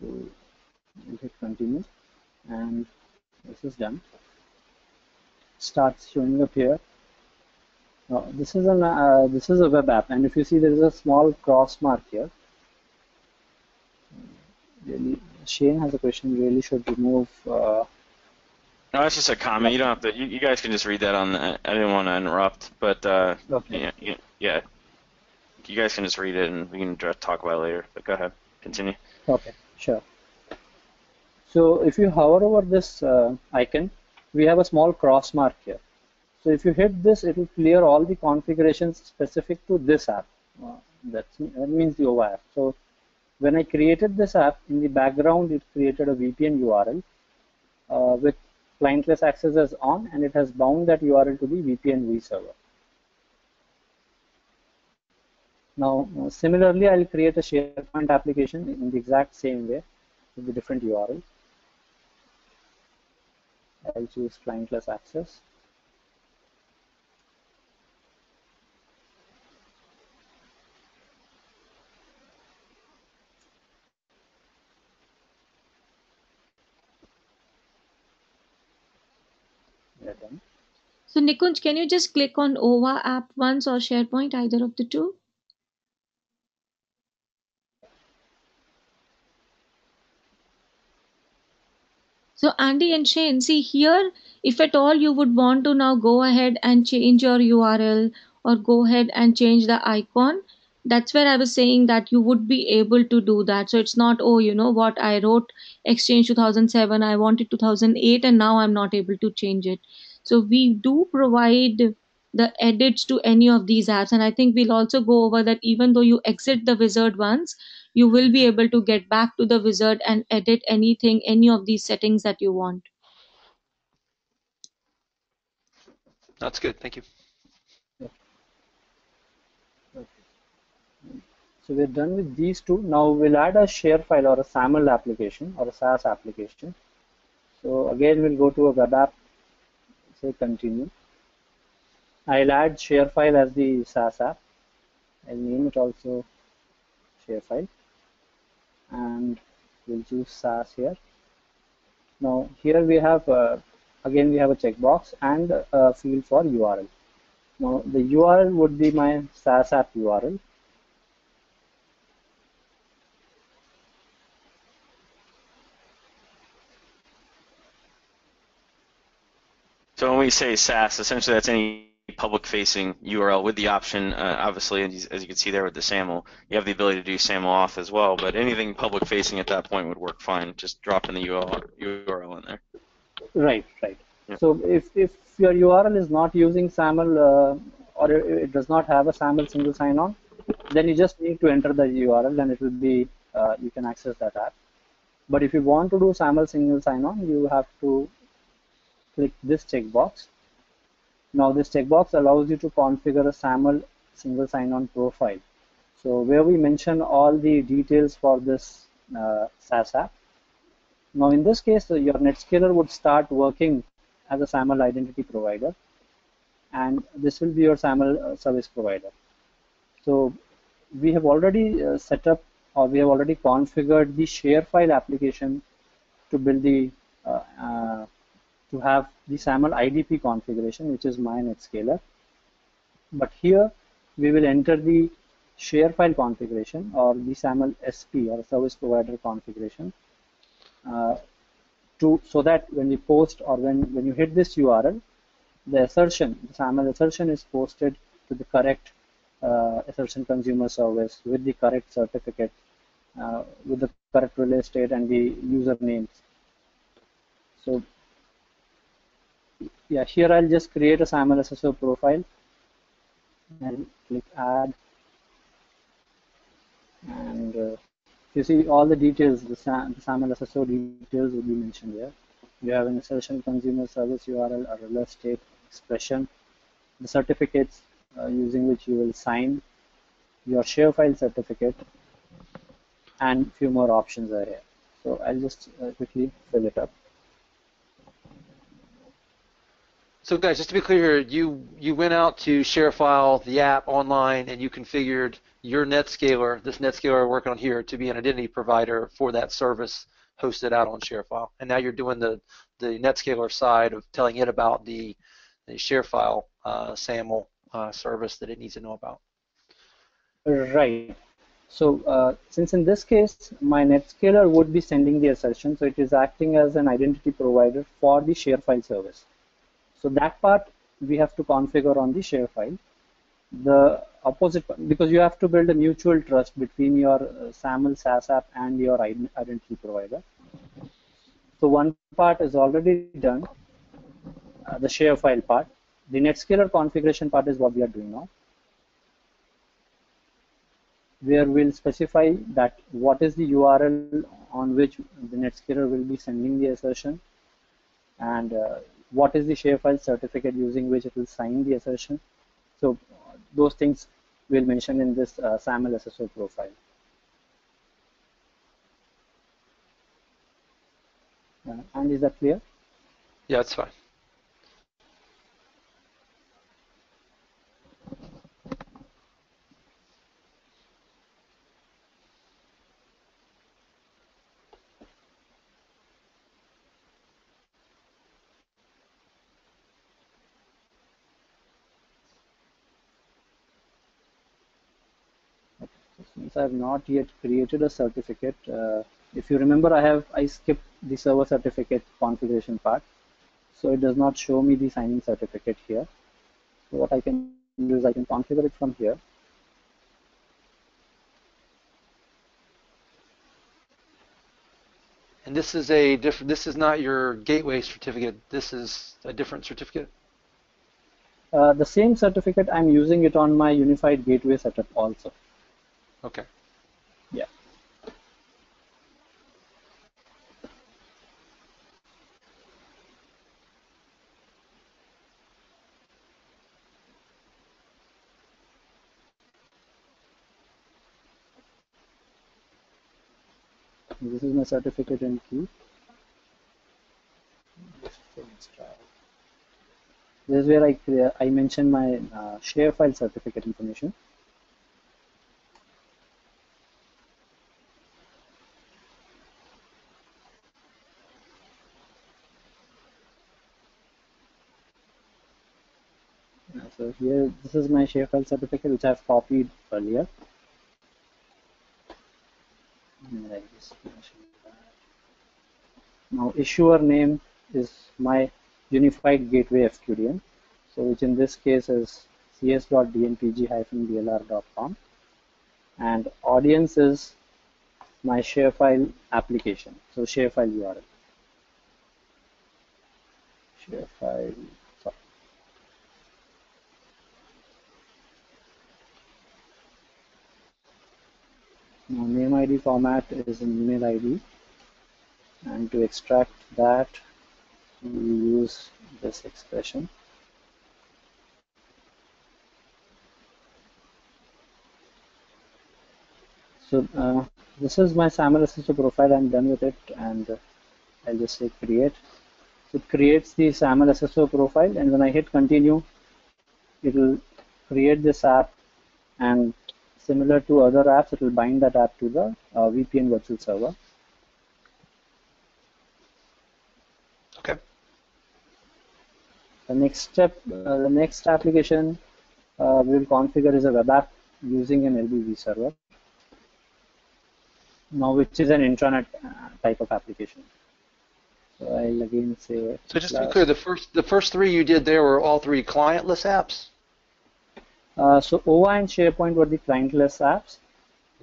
So we'll hit continue, and this is done. Starts showing up here. This is a web app, and if you see, there is a small cross mark here. Really, Shane has a question. Really should remove. No, it's just a comment. You don't have to. You guys can just read that on. I didn't want to interrupt, but Okay. yeah, you guys can just read it, and we can talk about it later. But go ahead, continue. Okay, sure. So if you hover over this icon, we have a small cross mark here. So if you hit this, it will clear all the configurations specific to this app. That means the OVA app. So when I created this app, in the background, it created a VPN URL with clientless access as on, and it has bound that URL to the VPN vServer. Now, similarly, I'll create a SharePoint application in the exact same way with the different URL. I'll choose clientless access. Done. So Nikunj, can you just click on OVA app once or SharePoint, either of the two? So Andy and Shane, see here, if at all you would want to now go ahead and change your URL or go ahead and change the icon, that's where I was saying that you would be able to do that. So it's not, oh, you know what, I wrote Exchange 2007, I wanted 2008, and now I'm not able to change it. So we do provide the edits to any of these apps, and I think we'll also go over that even though you exit the wizard once, you will be able to get back to the wizard and edit anything, any of these settings that you want. That's good. Thank you. Okay. So we're done with these two. Now we'll add a share file or a SAML application or a SaaS application. So again, we'll go to a web app, say continue. I'll add share file as the SaaS app. I'll name it also share file, and we'll choose SaaS here. Now here we have again we have a checkbox and a field for URL. Now the URL would be my SaaS app URL. So when we say SaaS, essentially that's any public-facing URL with the option, obviously, as you can see there with the SAML, you have the ability to do SAML auth as well, but anything public-facing at that point would work fine, just dropping the URL in there. Right. Yeah. So if your URL is not using SAML or it does not have a SAML single sign-on, then you just need to enter the URL and it will be, you can access that app. But if you want to do SAML single sign-on, you have to click this checkbox. Now this checkbox allows you to configure a SAML single sign-on profile. So where we mention all the details for this SaaS app. Now in this case, your NetScaler would start working as a SAML identity provider, and this will be your SAML service provider. So we have already set up, or we have already configured the share file application to build the to have the SAML IDP configuration, which is my NetScaler. But here we will enter the share file configuration or the SAML SP or service provider configuration so that when you post or when you hit this URL, the SAML assertion is posted to the correct assertion consumer service with the correct certificate, with the correct release state and the usernames. So yeah, here I'll just create a SAML SSO profile and click add, and you see all the details, the SAML SSO details will be mentioned here. You have an assertion consumer service URL, a release state, expression, the certificates using which you will sign, your shapefile certificate, and few more options are here. So I'll just quickly fill it up. So guys, just to be clear, you went out to ShareFile, the app online, and you configured your NetScaler, this NetScaler we're working on here, to be an identity provider for that service hosted out on ShareFile. And now you're doing the NetScaler side of telling it about the ShareFile SAML service that it needs to know about. Right. So since in this case, my NetScaler would be sending the assertion, so it is acting as an identity provider for the ShareFile service. So that part we have to configure on the ShareFile. The opposite, because you have to build a mutual trust between your SAML SaaS app and your identity provider. So one part is already done, the ShareFile part. The NetScaler configuration part is what we are doing now, where we'll specify that what is the URL on which the NetScaler will be sending the assertion, and what is the shapefile certificate using which it will sign the assertion. So those things we'll mention in this SAML SSO profile. And is that clear? Yeah, that's fine. Since I have not yet created a certificate, if you remember, I skipped the server certificate configuration part, so it does not show me the signing certificate here. So what I can do is I can configure it from here. And this is a different. This is not your gateway certificate. This is a different certificate. The same certificate, I'm using it on my unified gateway setup also. Okay. Yeah. This is my certificate and key. This is where I mention my ShareFile certificate information. So here, this is my ShareFile certificate, which I've copied earlier. And I just mentioned that. Now, issuer name is my unified gateway FQDN, so which in this case is cs.dnpg-dlr.com, and audience is my ShareFile application, so ShareFile URL. ShareFile. Now, name ID format is an email ID, and to extract that, we use this expression. So this is my SAML SSO profile. I'm done with it, and I'll just say create. So it creates the SAML SSO profile, and when I hit continue, it will create this app, and similar to other apps, it will bind that app to the VPN virtual server. Okay. The next step, the next application we will configure is a web app using an LBV server. Now, which is an intranet type of application. So I'll again say. So just to be clear, the first three you did there were all three clientless apps? So OVA and SharePoint were the clientless apps.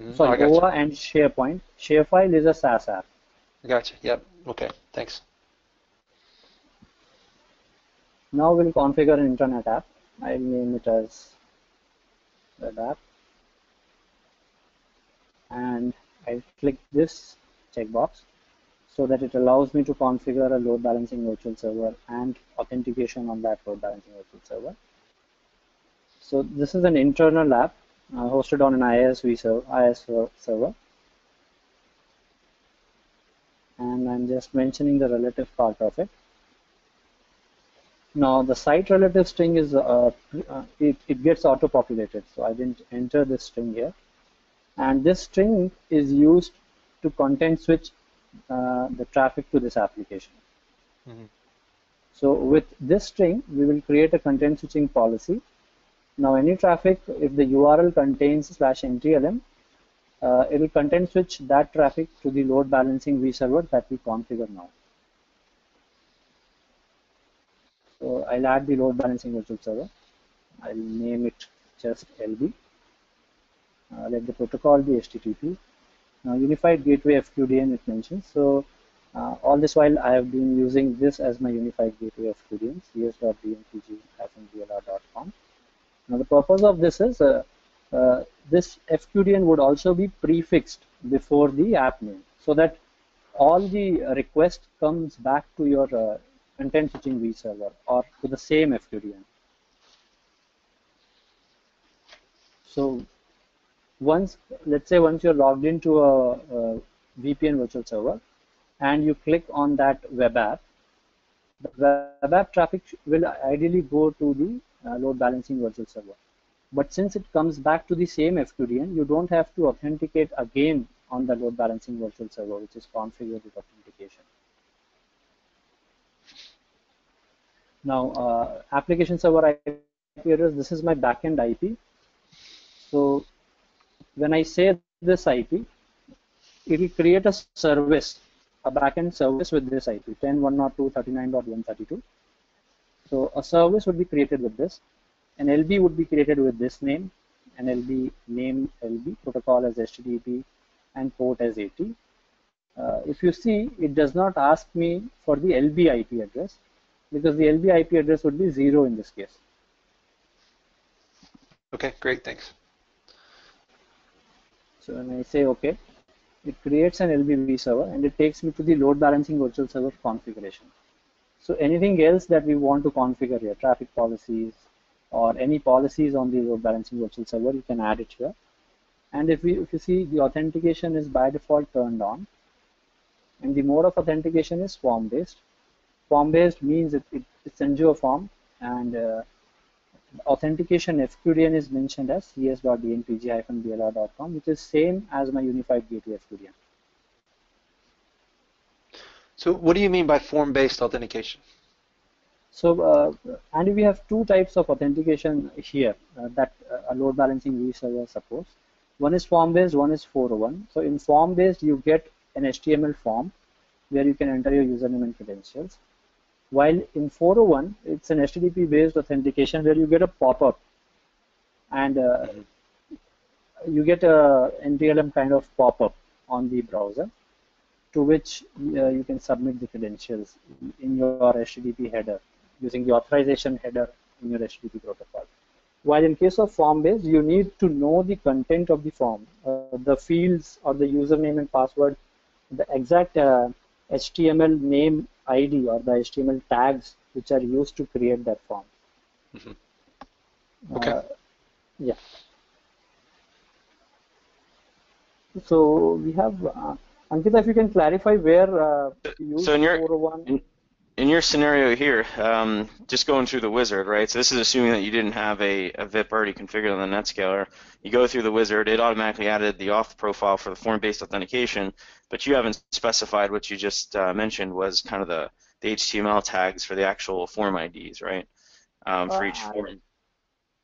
I gotcha. OVA and SharePoint. ShareFile is a SaaS app. Gotcha. Yep. Okay. Thanks. Now we'll configure an internet app. I'll name it as web app. And I'll click this checkbox so that it allows me to configure a load balancing virtual server and authentication on that load balancing virtual server. So this is an internal app hosted on an IIS server. And I'm just mentioning the relative part of it. Now the site relative string is, it gets auto-populated, so I didn't enter this string here. And this string is used to content switch the traffic to this application. So with this string, we will create a content switching policy. Now any traffic, if the URL contains /NTLM, it will content switch that traffic to the load balancing vServer that we configure now. So I'll add the load balancing virtual server. I'll name it just LB. Let the protocol be HTTP. Now Unified Gateway FQDN it mentions. So all this while I have been using this as my Unified Gateway FQDN, cs.dmpg-dlr.com. Now the purpose of this is this FQDN would also be prefixed before the app name, so that all the request comes back to your content switching vServer or to the same FQDN. So let's say once you're logged into a VPN virtual server and you click on that web app, the web app traffic will ideally go to the load balancing virtual server. But since it comes back to the same FQDN, you don't have to authenticate again on the load balancing virtual server, which is configured with authentication. Now, application server IP address, this is my backend IP. So when I say this IP, it will create a service, a backend service with this IP, 10.102.39.132. So a service would be created with this. An LB would be created with this name, an LB name LB, protocol as HTTP, and port as 80. If you see, it does not ask me for the LB IP address, because the LB IP address would be 0 in this case. Okay, great, thanks. So when I say OK, it creates an LB vServer and it takes me to the load balancing virtual server configuration. So anything else that we want to configure here, traffic policies or any policies on the load balancing virtual server, you can add it here. And if you see, the authentication is by default turned on, and the mode of authentication is form-based. Form-based means it sends you a form, and authentication FQDN is mentioned as cs.dmpg-dlr.com, which is same as my Unified Gateway FQDN. So what do you mean by form-based authentication? So, and we have two types of authentication here that a load balancing vServer supports. One is form-based, one is 401. So in form-based, you get an HTML form where you can enter your username and credentials. While in 401, it's an HTTP-based authentication where you get a pop-up, and you get a NTLM kind of pop-up on the browser, to which you can submit the credentials in your HTTP header using the authorization header in your HTTP protocol. While in case of form-based, you need to know the content of the form, the fields or the username and password, the exact HTML name ID or the HTML tags which are used to create that form. Okay. Yeah. So we have, Ankita, if you can clarify where you use 401. In your scenario here, just going through the wizard, right? So this is assuming that you didn't have a VIP already configured on the NetScaler. You go through the wizard, it automatically added the auth profile for the form-based authentication, but you haven't specified what you just mentioned was kind of the HTML tags for the actual form IDs, right? For each form.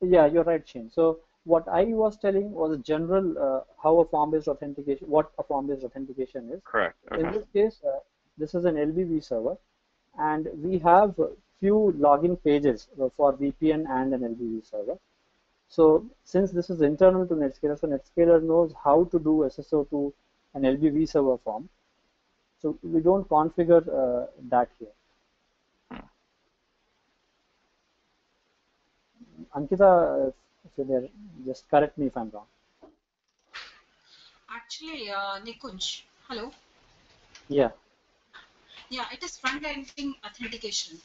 Yeah, you're right, Shane. So what I was telling was a general how a form-based authentication, what a form-based authentication is. Correct. Okay. In this case, this is an LBV server, and we have few login pages for VPN and an LBV server. So since this is internal to NetScaler, so NetScaler knows how to do SSO to an LB vServer form. So we don't configure that here. Ankita, if you're there, just correct me if I'm wrong. Actually, Nikunj, hello. Yeah. Yeah, it is front-ending authentication.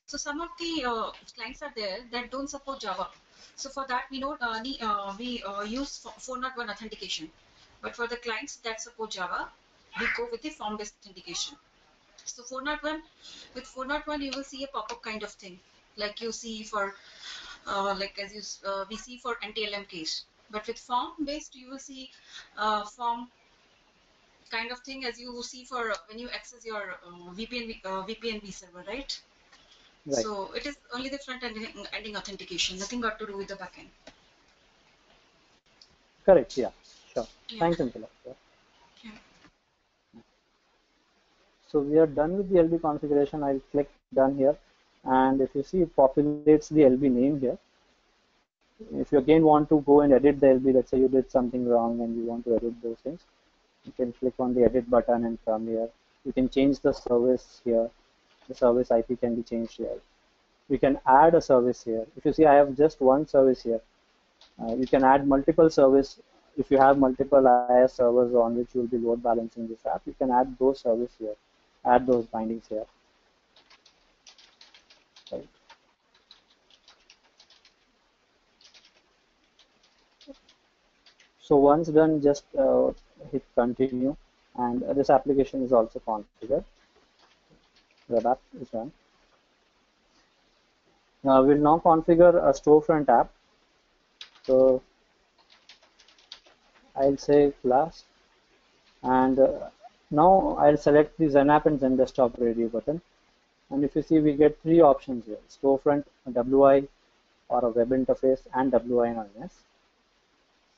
So some of the clients are there that don't support Java. So for that, we use 401 authentication. But for the clients that support Java, we go with the form-based authentication. So 401, with 401, you will see a pop-up kind of thing, like you see for, we see for NTLM case. But with form-based, you will see form kind of thing as you see for when you access your VPN vServer, right? Right. So it is only the front-ending authentication, nothing got to do with the backend. Correct. Yeah. Sure. Yeah. Thanks, Ankita. Yeah. Yeah. So we are done with the LB configuration. I'll click done here, and if you see, it populates the LB name here. If you again want to go and edit the LB, let's say you did something wrong and you want to edit those things, you can click on the edit button and come here. You can change the service here. The service IP can be changed here. You can add a service here. If you see, I have just one service here. You can add multiple service. If you have multiple IIS servers on which you will be load balancing this app, you can add those services here, add those bindings here. Right. So once done, just hit continue, and this application is also configured. Web app is done. We'll now configure a storefront app. So I'll say class, and now I'll select the XenApp and XenDesktop radio button. And if you see, we get three options here: storefront, WI, or a web interface, and WINS.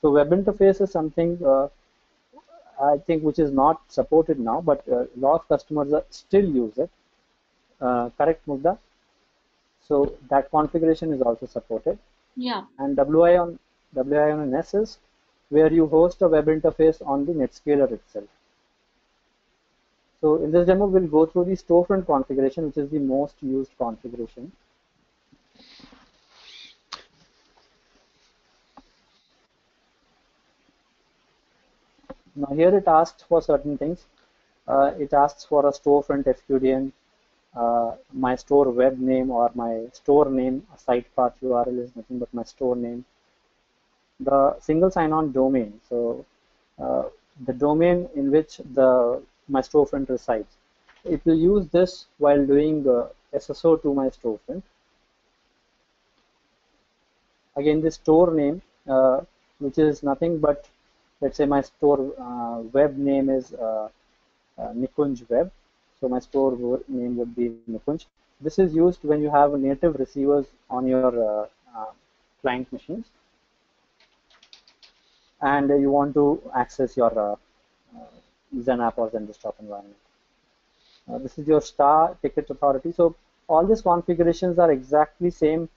So web interface is something I think which is not supported now, but a lot of customers still use it. Correct, Mugdha? So that configuration is also supported. Yeah. And WINS is where you host a web interface on the NetScaler itself. So in this demo, we'll go through the storefront configuration, which is the most used configuration. Now here it asks for certain things. It asks for a storefront FQDN, my store web name or my store name, a site path URL is nothing but my store name. The single sign-on domain, so the domain in which my storefront resides. It will use this while doing SSO to my storefront. Again, the store name, which is nothing but, let's say my store web name is Nikunj Web. So my store name would be Nikunj. This is used when you have native receivers on your client machines, and you want to access your XenApp or XenDesktop environment. This is your star ticket authority. So all these configurations are exactly same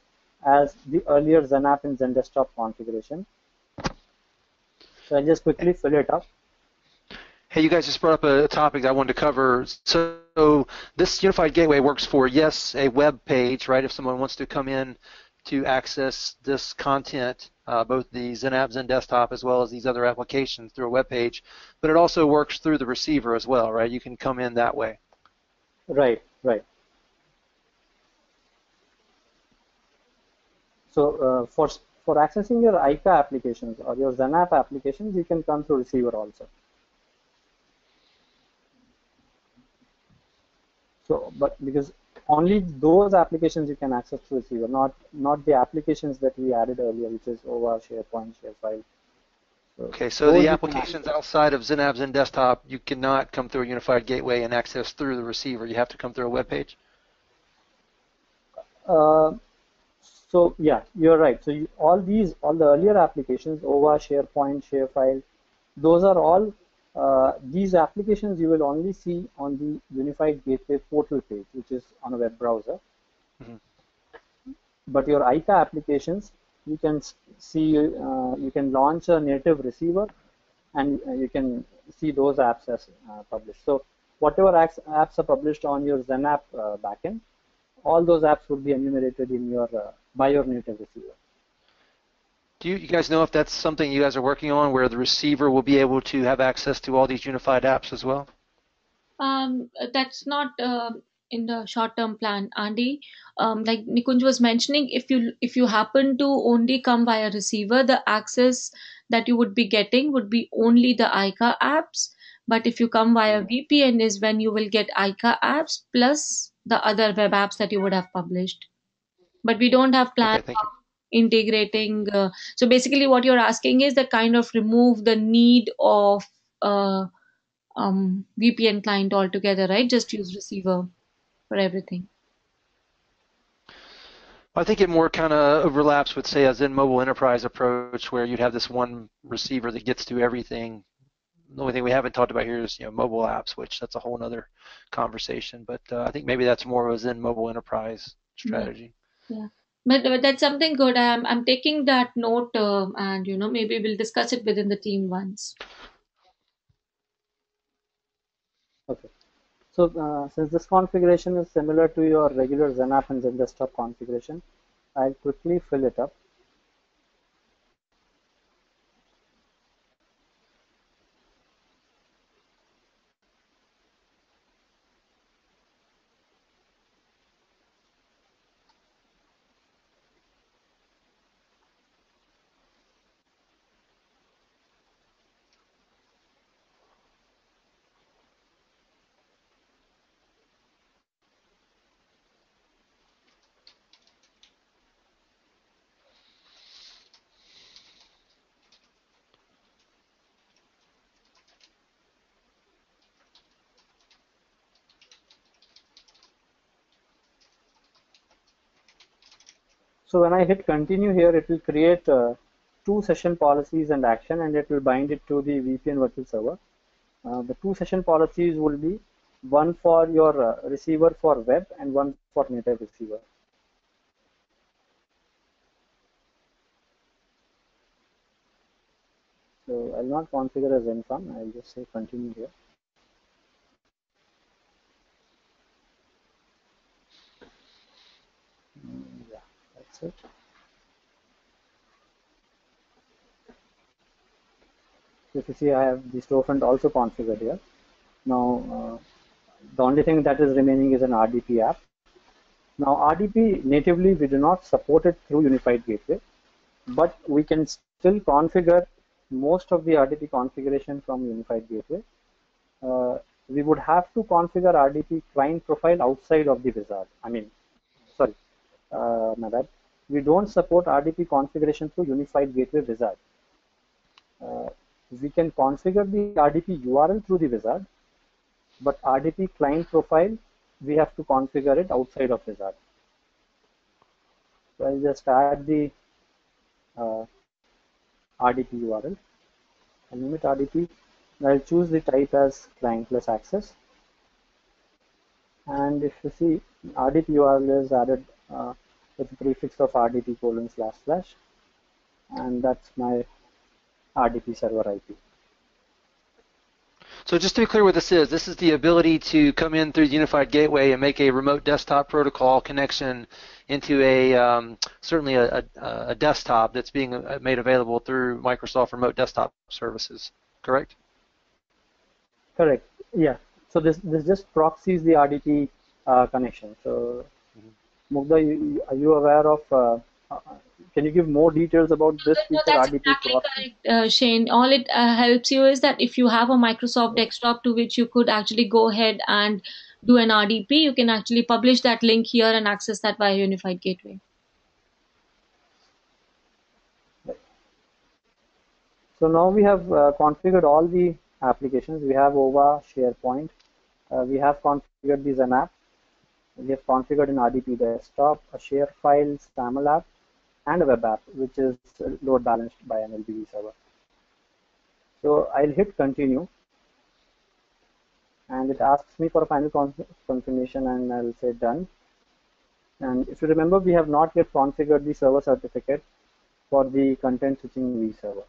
as the earlier XenApp and XenDesktop configuration. So I'll just quickly fill it up. Hey, you guys just brought up a topic that I wanted to cover. So this unified gateway works for, yes, a web page, right? If someone wants to come in to access this content, both the XenApp, XenDesktop, as well as these other applications through a web page, but it also works through the receiver as well, right? You can come in that way. Right, right. So for accessing your ICA applications or your XenApp applications, you can come through receiver also. So, but because only those applications you can access through receiver, not the applications that we added earlier, which is OVA, SharePoint, ShareFile. Okay, so the applications outside of XenApp, XenDesktop, you cannot come through a unified gateway and access through the receiver. You have to come through a web page. So yeah, you're right. So all the earlier applications, OVA, SharePoint, ShareFile, those are all these applications you will only see on the Unified Gateway portal page, which is on a web browser. Mm-hmm. But your ICA applications, you can see, you can launch a native receiver, and you can see those apps as published. So whatever apps are published on your XenApp backend, all those apps would be enumerated in your by your native receiver. Do you guys know if that's something you guys are working on, where the receiver will be able to have access to all these unified apps as well? That's not in the short-term plan, Andy. Like Nikunj was mentioning, if you happen to only come via receiver, the access that you would be getting would be only the ICA apps. But if you come via VPN is when you will get ICA apps plus the other web apps that you would have published. But we don't have plans Okay, thank you. integrating. So basically, what you're asking is that kind of remove the need of VPN client altogether, right? Just use receiver for everything. I think it more kind of overlaps with, say, a Zen Mobile Enterprise approach, where you'd have this one receiver that gets to everything. The only thing we haven't talked about here is, mobile apps, which that's a whole other conversation. But I think maybe that's more of a Zen Mobile Enterprise strategy. Yeah. But that's something good. I'm taking that note, and maybe we'll discuss it within the team once. Okay. So since this configuration is similar to your regular XenApp and XenDesktop configuration, I'll quickly fill it up. So when I hit continue here, it will create 2 session policies and action, and it will bind it to the VPN virtual server. The 2 session policies will be one for your receiver for web and one for native receiver. So I'll not configure as Zenfam, I'll just say continue here. Yeah, that's it. So if you see, I have the storefront also configured here. Now, the only thing that is remaining is an RDP app. Now, RDP natively, we do not support it through Unified Gateway, but we can still configure most of the RDP configuration from Unified Gateway. We would have to configure RDP client profile outside of the wizard. My bad. We don't support RDP configuration through Unified Gateway wizard. We can configure the RDP URL through the wizard, but RDP client profile, we have to configure it outside of wizard. So I'll just add the RDP URL. I'll name it RDP. I'll choose the type as client plus access. And if you see, RDP URL is added with the prefix of RDP://, and that's my RDP server IP. So just to be clear what this is the ability to come in through the Unified Gateway and make a remote desktop protocol connection into certainly a desktop that's being made available through Microsoft Remote Desktop Services, correct? Correct, yeah. So this just proxies the RDP connection. So Mugdha, are you aware of, can you give more details about this feature? No, that's RDP exactly proxy? correct, Shane. All it helps you is that if you have a Microsoft desktop to which you could actually go ahead and do an RDP, you can actually publish that link here and access that via Unified Gateway. So now we have configured all the applications. We have OVA, SharePoint. We have configured the XenApp. We have configured an RDP desktop, a share file, SAML app, and a web app, which is load balanced by an LBD server. So I'll hit continue, and it asks me for a final confirmation, and I'll say done. And if you remember, we have not yet configured the server certificate. for the content switching vServer.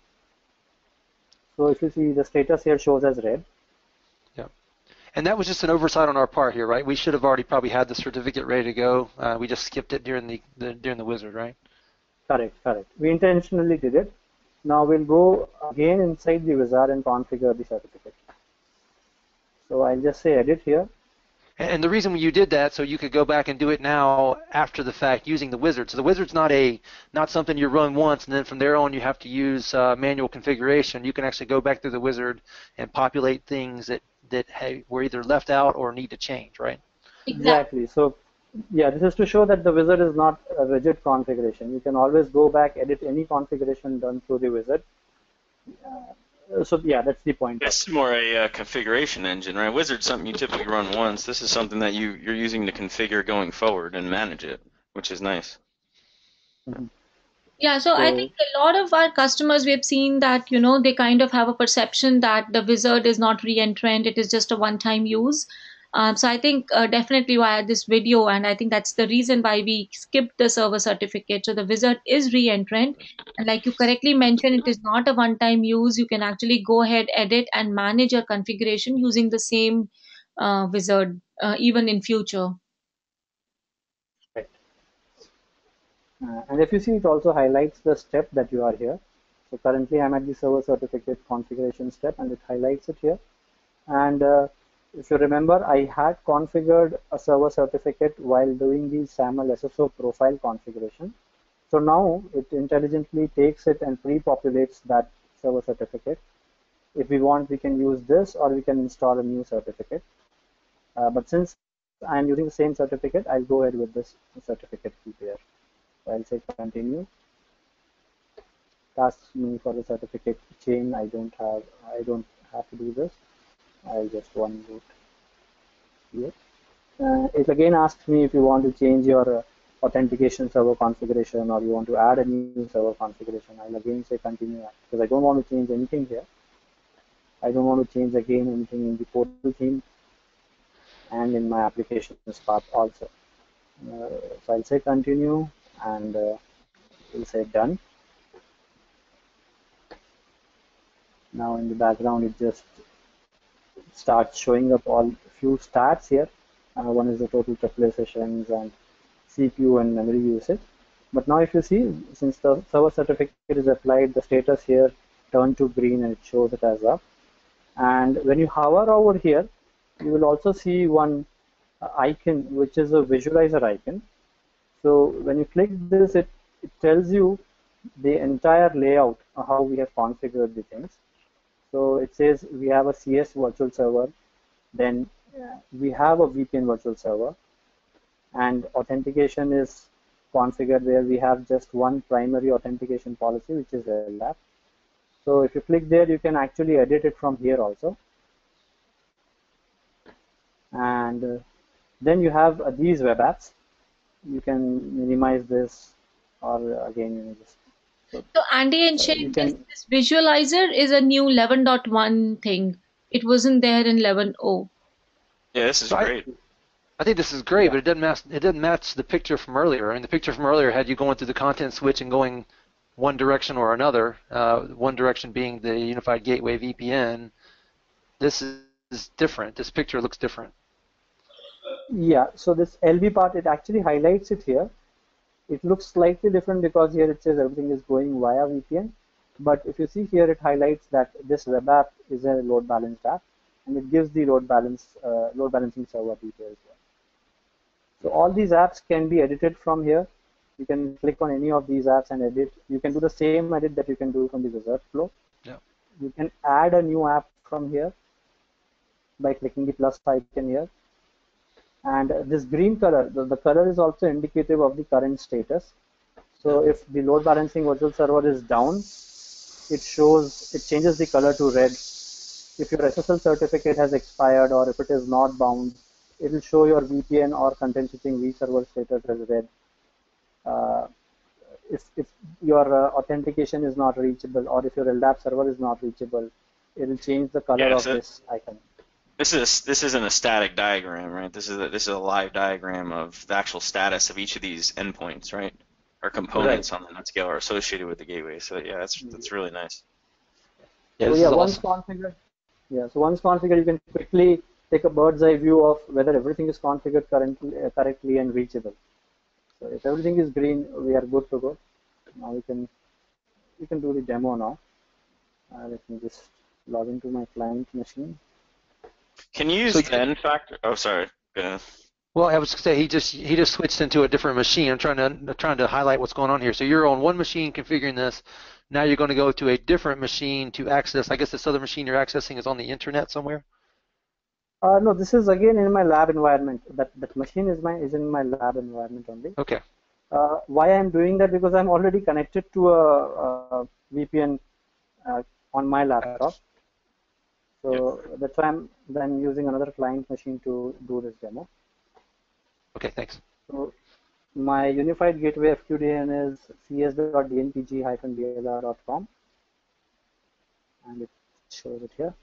So if you see, the status here shows as red. Yeah. And that was just an oversight on our part here, right? We should have already probably had the certificate ready to go. We just skipped it during the wizard, right? Correct, correct. We intentionally did it. Now we'll go again inside the wizard and configure the certificate. So I'll just say edit here. And the reason you did that, so you could go back and do it now after the fact using the wizard. So the wizard's not something you run once and then from there on you have to use manual configuration. You can actually go back through the wizard and populate things that were either left out or need to change, right? Exactly. So yeah, this is to show that the wizard is not a rigid configuration. You can always go back, edit any configuration done through the wizard. So yeah, that's the point. It's more a configuration engine, right? Wizard's something you typically run once. This is something that you're using to configure going forward and manage it, which is nice. Mm-hmm. Yeah, so I think a lot of our customers, we have seen that, they kind of have a perception that the wizard is not re-entrant, it is just a one-time use. So I think definitely via this video, and I think that's the reason why we skipped the server certificate. So the wizard is re-entrant, and like you correctly mentioned, it is not a one-time use. You can actually go ahead, edit, and manage your configuration using the same wizard, even in future. Right. And if you see, it also highlights the step that you are here. So currently I'm at the server certificate configuration step, and it highlights it here. And if you remember, I had configured a server certificate while doing the SAML SSO profile configuration. So now it intelligently takes it and pre-populates that server certificate. If we want, we can use this, or we can install a new certificate. But since I'm using the same certificate, I'll go ahead with this certificate prepare. So I'll say continue. It asks me for the certificate chain. I don't have to do this. I'll just one root here. It again asks me if you want to change your authentication server configuration, or you want to add a new server configuration. I'll again say continue, because I don't want to change anything here. I don't want to change again anything in the portal theme and in my applications path also. So I'll say continue, and we'll say done. Now in the background it just starts showing up all few stats here. One is the total replay sessions and CPU and memory usage. But now if you see, since the server certificate is applied, the status here turned to green and it shows it as up. And when you hover over here, you will also see one icon, which is a visualizer icon. So when you click this, it tells you the entire layout of how we have configured the things. So it says we have a CS virtual server, then we have a VPN virtual server, and authentication is configured where we have just one primary authentication policy, which is LDAP. So if you click there, you can actually edit it from here also. And then you have these web apps. You can minimize this, or again, just so Andy and Shane, this visualizer is a new 11.1 thing. It wasn't there in 11.0. Yeah, this is great. I think this is great, but it doesn't match the picture from earlier. I mean, the picture from earlier had you going through the content switch and going one direction or another. One direction being the Unified Gateway VPN. This is different. This picture looks different. Yeah. So this LB part, it actually highlights it here. It looks slightly different because here it says everything is going via VPN. But if you see here, it highlights that this web app is a load balanced app, and it gives the load balancing server details here. So all these apps can be edited from here. You can click on any of these apps and edit. You can do the same edit that you can do from the wizard flow. Yeah. You can add a new app from here by clicking the plus icon here. And this green color, the color is also indicative of the current status. So if the load balancing virtual server is down, it changes the color to red. If your SSL certificate has expired, or if it is not bound, it will show your VPN or content switching vServer status as red. If your authentication is not reachable, or if your LDAP server is not reachable, it will change the color of this icon. This isn't a static diagram, right? This is a live diagram of the actual status of each of these endpoints, right? or components on the NetScaler are associated with the gateway. So yeah, that's really nice. Yeah, so this yeah, is once awesome. configured, so once configured, you can quickly take a bird's eye view of whether everything is configured correctly and reachable. So if everything is green, we are good to go. Now we can do the demo now. Let me just log into my client machine. Can you use the N factor? Oh, sorry. Go ahead. Well, I was going to say he just switched into a different machine. I'm trying to highlight what's going on here. So you're on one machine configuring this. Now you're going to go to a different machine to access. I guess this other machine you're accessing is on the internet somewhere. No, this is again in my lab environment. That machine is in my lab environment only. Okay. Why I'm doing that? Because I'm already connected to a VPN on my laptop. So that's why I'm using another client machine to do this demo. Okay, thanks. So my unified gateway FQDN is cs.dnpg-dlr.com, and it shows it here.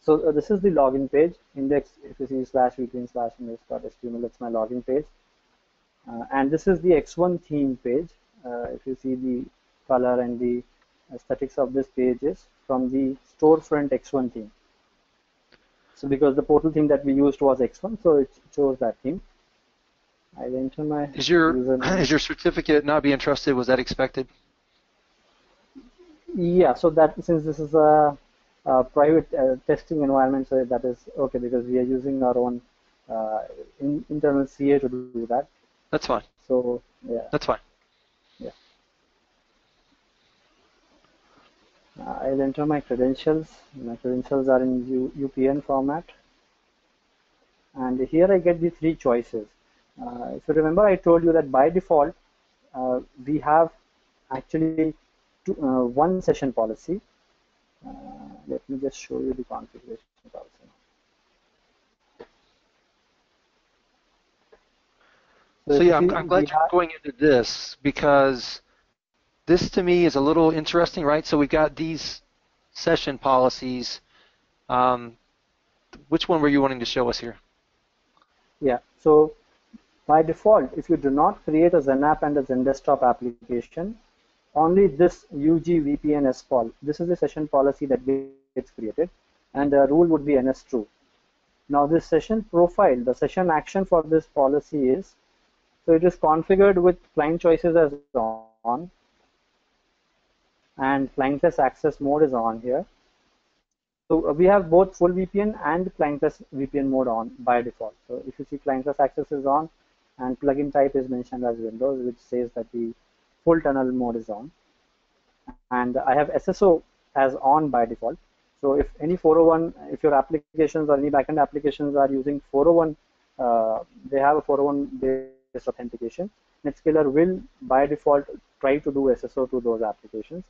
So this is the login page, index, if you see /vpn/index.html, that's my login page. And this is the X1 theme page. If you see the color and the aesthetics of this page is from the storefront X1 theme. So because the portal theme that we used was X1, so it chose that theme. I enter my Is your certificate not being trusted? Was that expected? Yeah, so that since this is a private testing environment, so that is okay because we are using our own internal CA to do that. That's fine. So yeah. That's fine. Yeah. I'll enter my credentials. My credentials are in UPN format. And here I get the three choices. If you remember, I told you that by default, we have actually one session policy. Let me just show you the configuration policy. So yeah, I'm glad you're going into this because this to me is a little interesting, right? So we've got these session policies. Which one were you wanting to show us here? Yeah, so by default, if you do not create a XenApp and a XenDesktop application, only this UG VPN SPOL, this is the session policy that gets created, and the rule would be NS true. Now this session profile, the session action for this policy is, so it is configured with client choices as on, and clientless access mode is on here. So we have both full VPN and clientless VPN mode on by default. So if you see clientless access is on, and plugin type is mentioned as Windows, which says that the full tunnel mode is on. And I have SSO as on by default. So if any 401, if your applications or any backend applications are using 401, they have a 401 based authentication, NetScaler will by default try to do SSO to those applications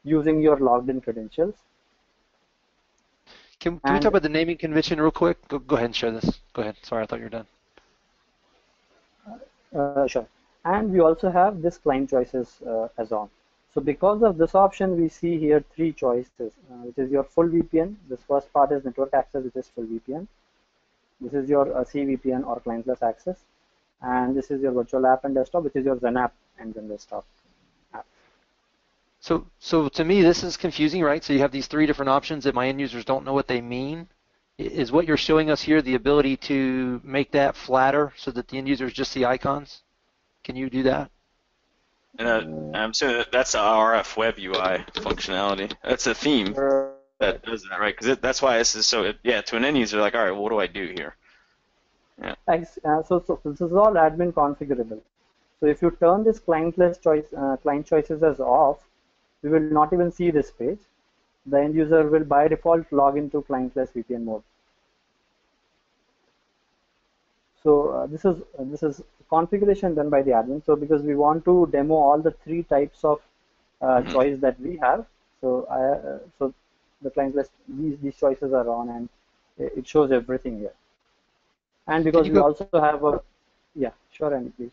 using your logged in credentials. Can we talk about the naming convention real quick? Go ahead and share this. Go ahead. Sorry, I thought you were done. Sure. And we also have this client choices as on. So because of this option, we see here three choices, which is your full VPN. This first part is network access, which is full VPN. This is your CVPN or clientless access. And this is your virtual app and desktop, which is your XenApp and XenDesktop app. So to me, this is confusing, right? So you have these three different options that my end users don't know what they mean. Is what you're showing us here the ability to make that flatter so that the end users just see icons? Can you do that? And I'm saying that's the RF web UI functionality. That's a theme that does that, right? Because that's why this is so. Yeah, to an end user, like, all right, well, what do I do here? Yeah. So this is all admin configurable. So if you turn this clientless client choices as off, we will not even see this page. The end user will by default log into clientless VPN mode. So this is configuration done by the admin. So because we want to demo all the three types of choice that we have, so so the clientless these choices are on, and it shows everything here. And because we also have a sure, Andy, please.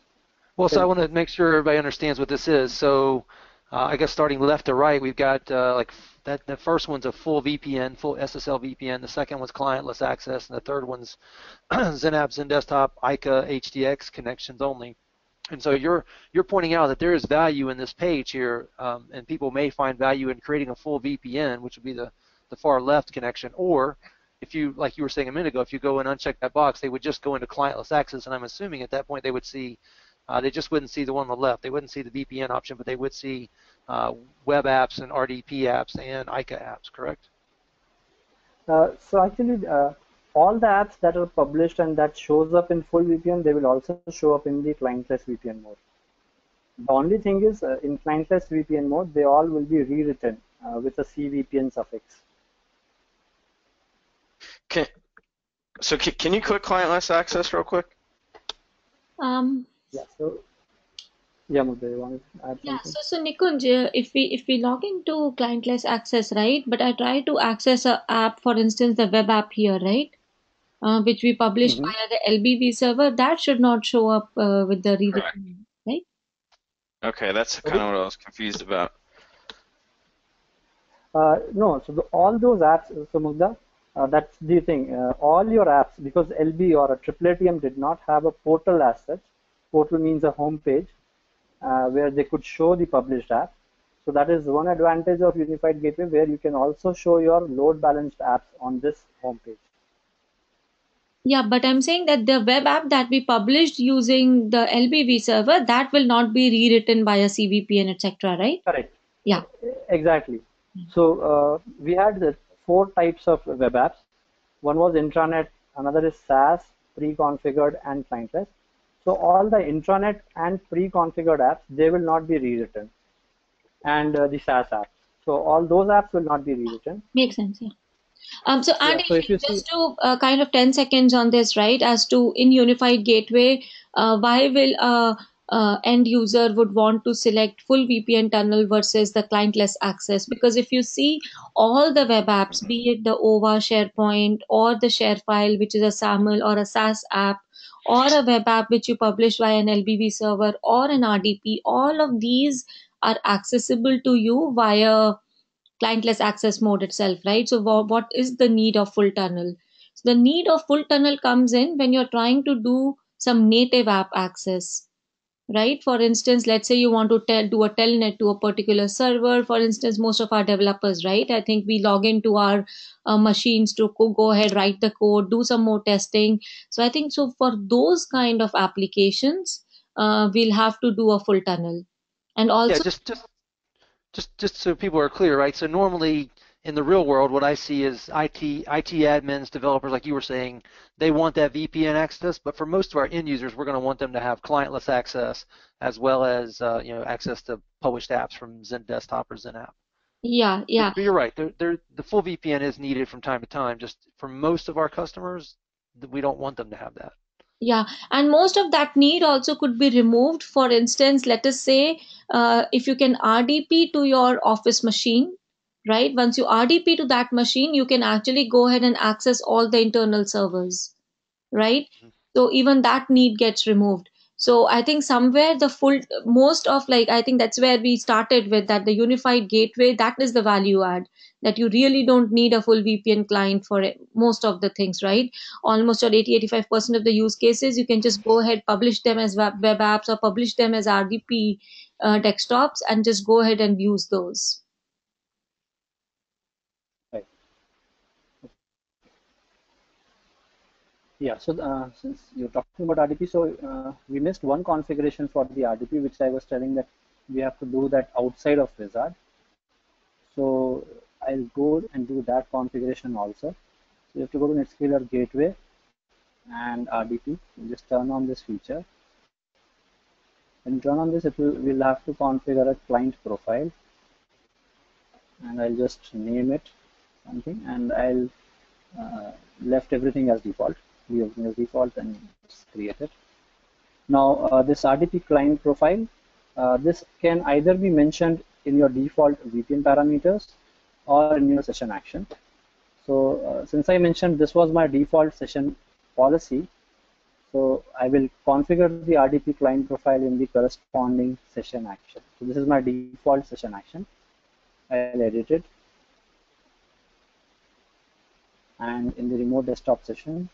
Well, so I want to make sure everybody understands what this is. So I guess starting left to right, we've got like that. The first one's a full VPN, full SSL VPN. The second one's clientless access, and the third one's XenApp, XenDesktop, ICA, HDX connections only. And so you're pointing out that there is value in this page here, and people may find value in creating a full VPN, which would be the far left connection. Or if you, like you were saying a minute ago, if you go and uncheck that box, they would just go into clientless access, and I'm assuming at that point they would see, they just wouldn't see the one on the left. They wouldn't see the VPN option, but they would see web apps and RDP apps and ICA apps, correct? So actually, all the apps that are published and that shows up in full VPN, they will also show up in the clientless VPN mode. The only thing is, in clientless VPN mode, they all will be rewritten with a CVPN suffix. Can you click clientless access real quick? Yeah. So yeah, Mudde, you want to add something? Yeah. So Nikunj, if we log into clientless access, right? But I try to access a app, for instance, the web app here, right? Which we publish via the LBV server, that should not show up with the rewritten, right? Okay, that's kind of what I was confused about. No, so all those apps, so Mugda, that's the thing. All your apps, because LB or a AAATM did not have a portal as such. Portal means a home page where they could show the published app. So that is one advantage of Unified Gateway, where you can also show your load balanced apps on this home page. Yeah, but I'm saying that the web app that we published using the LBV server, that will not be rewritten by a CVPN, etc., right? Correct. Yeah. Exactly. So we had the 4 types of web apps. One was intranet, another is SaaS, pre-configured, and clientless. So all the intranet and pre-configured apps, they will not be rewritten, and the SaaS apps. So all those apps will not be rewritten. Makes sense, yeah. So Andy, so if you just see, to kind of 10 seconds on this, right? As to in Unified Gateway, why will end user would want to select full VPN tunnel versus the clientless access? Because if you see all the web apps, be it the OVA, SharePoint, or the ShareFile, which is a SAML or a SaaS app, or a web app which you publish via an LBV server or an RDP, all of these are accessible to you via clientless access mode itself, right? So what is the need of full tunnel? So the need of full tunnel comes in when you're trying to do some native app access, right? For instance, let's say you want to do a telnet to a particular server. For instance, most of our developers, right? I think we log into our machines to go ahead, write the code, do some more testing. So I think so for those kind of applications, we'll have to do a full tunnel. And also, Just so people are clear, right? So normally in the real world, what I see is IT admins, developers, like you were saying, they want that VPN access. But for most of our end users, we're going to want them to have clientless access as well as access to published apps from Zen Desktop or Zen App. Yeah. But you're right. The full VPN is needed from time to time. Just for most of our customers, we don't want them to have that. Yeah, and most of that need also could be removed. For instance, let us say if you can RDP to your office machine, right? Once you RDP to that machine, you can actually go ahead and access all the internal servers, right? So even that need gets removed. So I think somewhere most of I think that's where we started with that the unified gateway, that is the value add, that you really don't need a full VPN client for most of the things, right? Almost or 80-85% of the use cases, you can just go ahead, publish them as web apps or publish them as RDP desktops and just go ahead and use those. right. Yeah, so since you're talking about RDP, so we missed one configuration for the RDP, which I was telling that we have to do that outside of Wizard. So I'll go and do that configuration also. So you have to go to NetScaler Gateway and RDP. You just turn on this feature. When you turn on this, we'll have to configure a client profile, and I'll just name it something, and I'll left everything as default. Leave everything as default and just create it. Now this RDP client profile, this can either be mentioned in your default VPN parameters or in your session action. So since I mentioned this was my default session policy, so I will configure the RDP client profile in the corresponding session action. So this is my default session action. I'll edit it. And in the remote desktop session,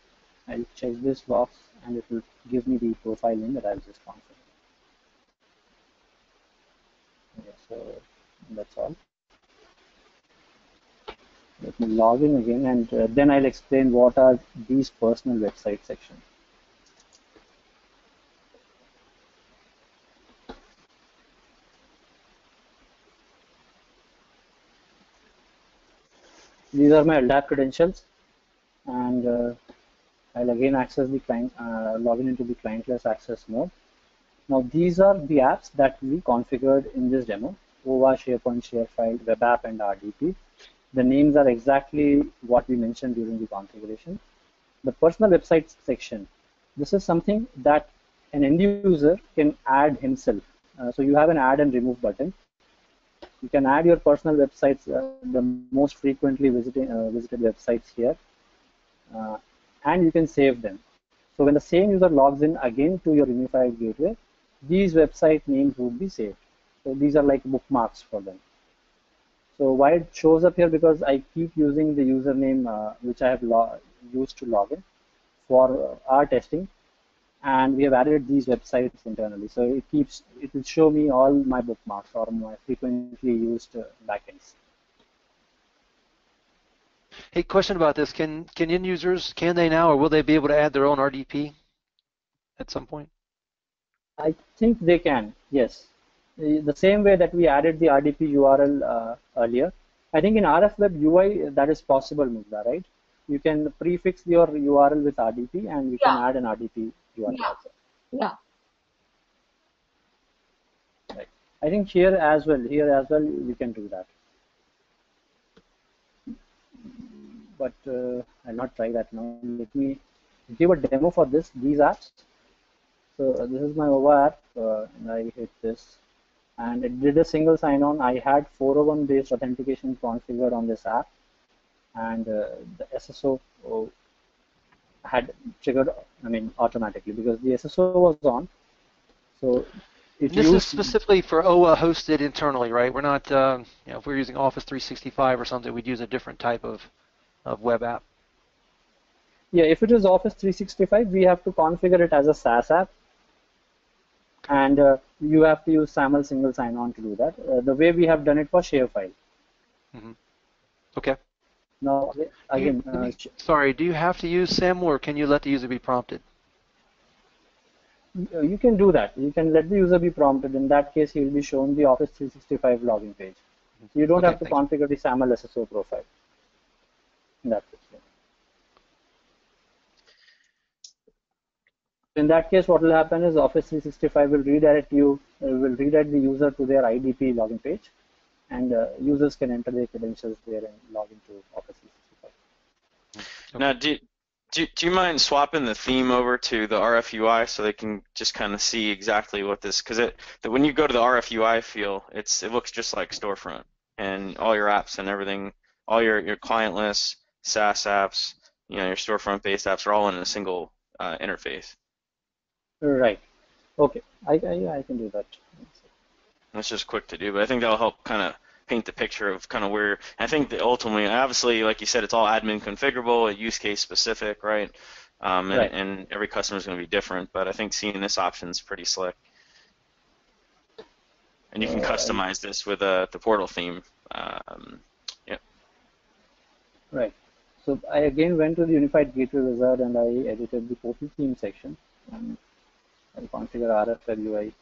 I'll check this box and it will give me the profile name that I've just configured. So that's all. Let me log in again, and then I'll explain what are these personal website sections. These are my LDAP credentials, and I'll again access the client, log in into the clientless access mode. Now these are the apps that we configured in this demo: OVA, SharePoint, ShareFile, Web App, and RDP. The names are exactly what we mentioned during the configuration. The personal websites section, this is something that an end user can add himself. So you have an add and remove button. You can add your personal websites, the most frequently visited websites here, and you can save them. So when the same user logs in again to your unified gateway, these website names would be saved. So these are like bookmarks for them. So why it shows up here? Because I keep using the username which I have used to log in for our testing, and we have added these websites internally. So it will show me all my bookmarks or my frequently used backends. Hey, question about this: Can end users, can they now, or will they be able to add their own RDP at some point? I think they can. Yes. The same way that we added the RDP URL earlier. I think in RF Web UI that is possible, Mugdha, right? You can prefix your URL with RDP and you can add an RDP URL. Yeah. Yeah. Right. I think here as well we can do that. But I'll not try that now. Let me give a demo for these apps. So this is my OVA app, and I hit this. And it did a single sign-on. I had 401-based authentication configured on this app, and the SSO had triggered, automatically because the SSO was on. So this is specifically for OVA hosted internally, right? We're not, if we're using Office 365 or something, we'd use a different type of web app. Yeah, if it is Office 365, we have to configure it as a SaaS app. And you have to use SAML single sign-on to do that. The way we have done it for ShareFile. Mm-hmm. Okay. Now, again, sorry, do you have to use SAML, or can you let the user be prompted? You can do that. You can let the user be prompted. In that case, he will be shown the Office 365 login page. So you don't have to configure the SAML SSO profile. In that case. Yeah. In that case, what will happen is Office 365 will redirect the user to their IDP login page, and users can enter their credentials there and log into Office 365. Okay. Now, do you mind swapping the theme over to the RFUI so they can just kind of see exactly what this? Because when you go to the RFUI feel, it looks just like Storefront, and all your apps and everything, all your clientless SaaS apps, your storefront-based apps are all in a single interface. Right. Okay. I can do that. That's just quick to do, but I think that'll help kind of paint the picture of kind of where. I think that ultimately, obviously, like you said, it's all admin configurable, use case specific, right? Right. And every customer is going to be different. But I think seeing this option is pretty slick, and you can customize this with the portal theme. Yeah. Right. So I again went to the Unified Gateway Wizard and I edited the portal theme section. And I'll configure RF Web UI.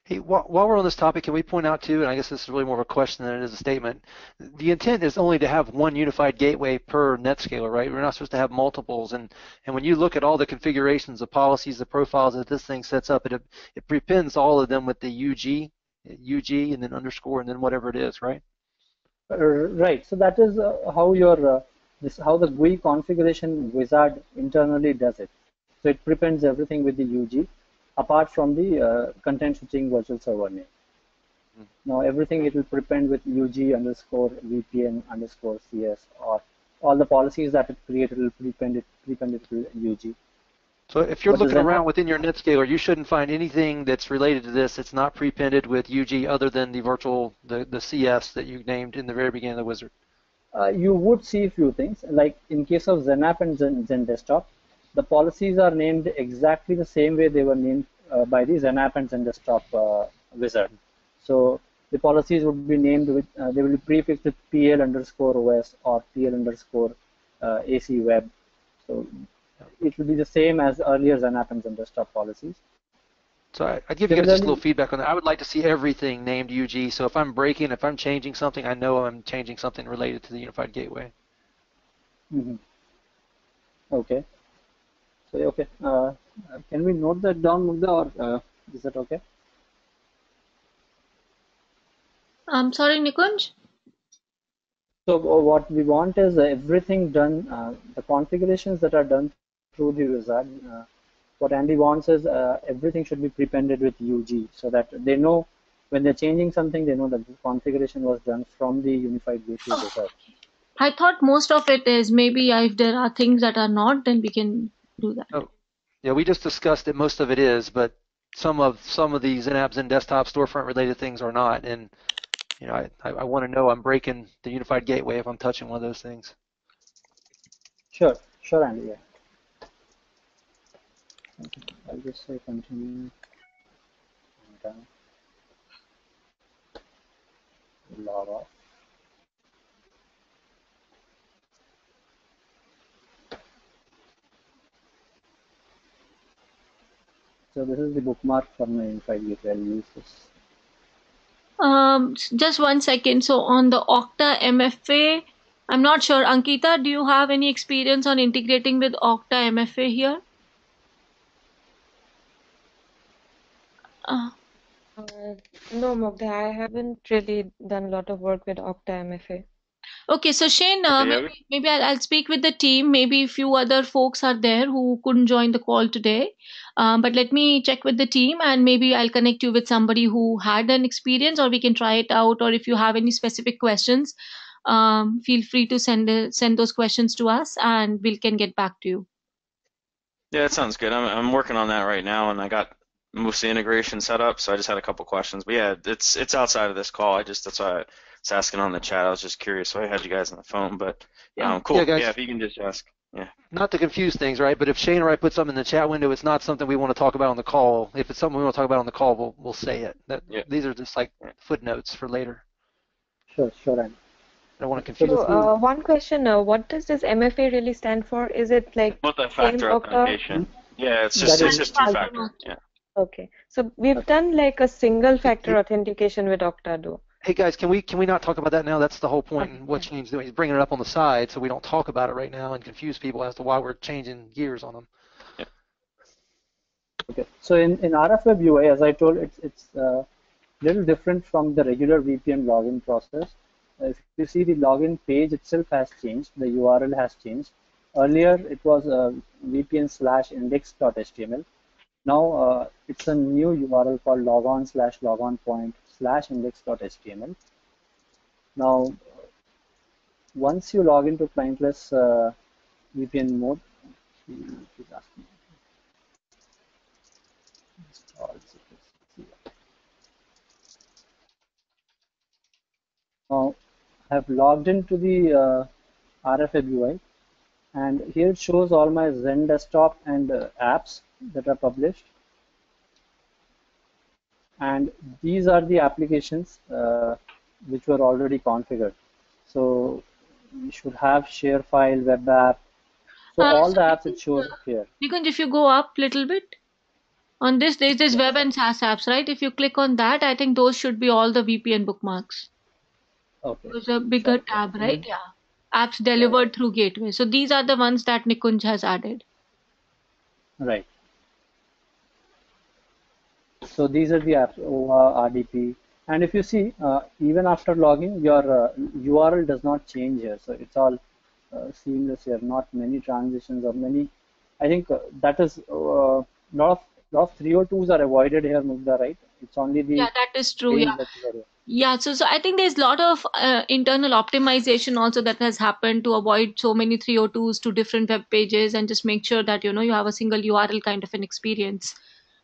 Hey, while we're on this topic, can we point out too, and I guess this is really more of a question than it is a statement, the intent is only to have one unified gateway per NetScaler, right? We're not supposed to have multiples, and when you look at all the configurations, the policies, the profiles that this thing sets up, it prepends all of them with the UG, and then underscore, and then whatever it is, right? Right. So that is how your how the GUI configuration wizard internally does it. So it prepends everything with the UG, apart from the content switching virtual server name. Now everything it will prepend with UG underscore VPN underscore CS, or all the policies that it created will prepend it with UG. So if you're looking around within your NetScaler, you shouldn't find anything that's related to this that's not prepended with UG other than the virtual, the CS that you named in the very beginning of the wizard. You would see a few things, like in case of XenApp and Zen Desktop, the policies are named exactly the same way they were named by the XenApp and Zen Desktop wizard. So the policies would be named with, they will be prefixed with PL_OS or PL_AC web. So it will be the same as earlier XenApp and XenDesktop policies. So I give you guys just a little feedback on that. I would like to see everything named UG. So if I'm breaking, if I'm changing something, I know I'm changing something related to the Unified Gateway. Mm-hmm. Okay. So okay, can we note that down, Mugdha, or is that okay? I'm sorry, Nikunj? So what we want is everything done, the configurations that are done through the wizard. What Andy wants is everything should be prepended with UG so that they know when they're changing something, they know that the configuration was done from the Unified Gateway wizard. I thought most of it is. Maybe if there are things that are not, then we can do that. Oh, yeah, we just discussed that most of it is, but some of these XenApp and desktop storefront related things are not. And I want to know I'm breaking the Unified Gateway if I'm touching one of those things. Sure, Andy. Yeah. Okay. I'll just say continue. And, log off. So this is the bookmark for my Unified Gateway. I'll use this. Just 1 second. So on the Okta MFA, I'm not sure. Ankita, do you have any experience on integrating with Okta MFA here? No, Mugdha, I haven't really done a lot of work with Okta MFA. Okay, so Shane, maybe I'll speak with the team. Maybe a few other folks are there who couldn't join the call today. But let me check with the team, and maybe I'll connect you with somebody who had an experience, or we can try it out. Or if you have any specific questions, feel free to send those questions to us, and we can get back to you. Yeah, that sounds good. I'm working on that right now, and I got most of the integration set up, so I just had a couple questions. But yeah, it's outside of this call. That's why I was asking on the chat. I was just curious, so I had you guys on the phone. But cool. Yeah, guys, if you can just ask. Yeah. Not to confuse things, right? But if Shane or I put something in the chat window, it's not something we want to talk about on the call. If it's something we want to talk about on the call, we'll say it. These are just like footnotes for later. Sure, Andy. I don't want to confuse. So, one question: what does this MFA really stand for? Is it like multi-factor authentication? Yeah, it's just two-factor. Yeah. Okay, so we've done like a single-factor authentication with Okta, though. Hey guys, can we not talk about that now? That's the whole point. And what Shane's doing, he's bringing it up on the side, so we don't talk about it right now and confuse people as to why we're changing gears on them. Yeah. Okay. So in RFweb UI, as I told, it's a little different from the regular VPN login process. If you see, the login page itself has changed. The URL has changed. Earlier, it was VPN/index.html. Now it's a new URL called logon/logon_point/index.html. Now, once you log into clientless VPN mode, now I have logged into the RFweb UI, and here it shows all my XenDesktop and apps that are published. And these are the applications which were already configured. So we should have share file, web app. So all the apps it shows here. Nikunj, if you go up a little bit, on this there's this web and SaaS apps, right? If you click on that, I think those should be all the VPN bookmarks. Okay. There's a bigger tab, right? Yeah. Apps delivered through gateway. So these are the ones that Nikunj has added. Right. So these are the apps, OA, RDP. And if you see, even after logging, your URL does not change here. So it's all seamless here, not many transitions or many. I think that is lot of 302s are avoided here, Mugdha, right? It's only the that is true. Yeah. So I think there's a lot of internal optimization also that has happened to avoid so many 302s to different web pages and just make sure that you have a single URL kind of an experience.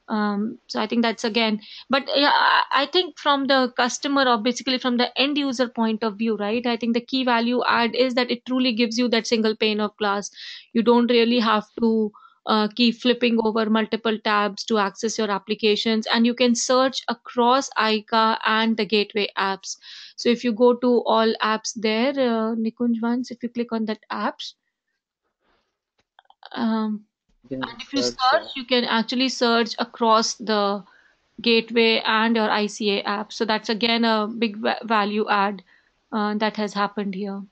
So I think that's again, but I think from the customer or basically from the end user point of view, right? I think the key value add is that it truly gives you that single pane of glass. You don't really have to keep flipping over multiple tabs to access your applications, and you can search across ICA and the gateway apps. So if you go to all apps there, Nikunj, once if you click on that apps, and if you search, you can actually search across the gateway and your ICA app. So that's again a big value add that has happened here.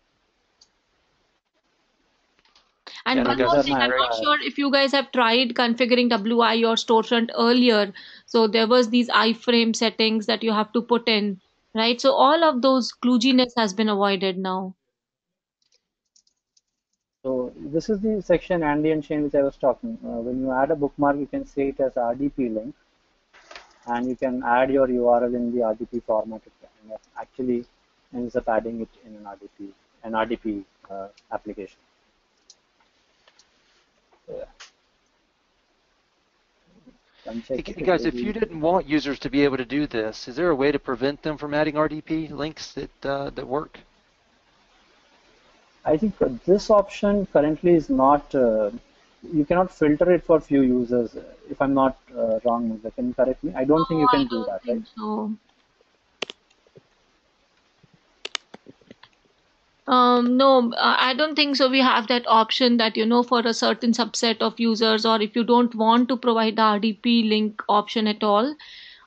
And Yeah, one more thing, I'm not sure if you guys have tried configuring WI or storefront earlier. So there was these iframe settings that you have to put in, right? So all of those kludginess has been avoided now. So this is the section ambient chain which I was talking. When you add a bookmark, you can say it as RDP link, and you can add your URL in the RDP format. It actually ends up adding it in an RDP application. So, yeah. Hey guys, if you didn't want users to be able to do this, is there a way to prevent them from adding RDP links that work? I think this option currently is not, you cannot filter it for few users. If I'm not wrong, can you correct me? I don't think you can do that, right? So. No, I don't think so. We have that option that, for a certain subset of users, or if you don't want to provide the RDP link option at all,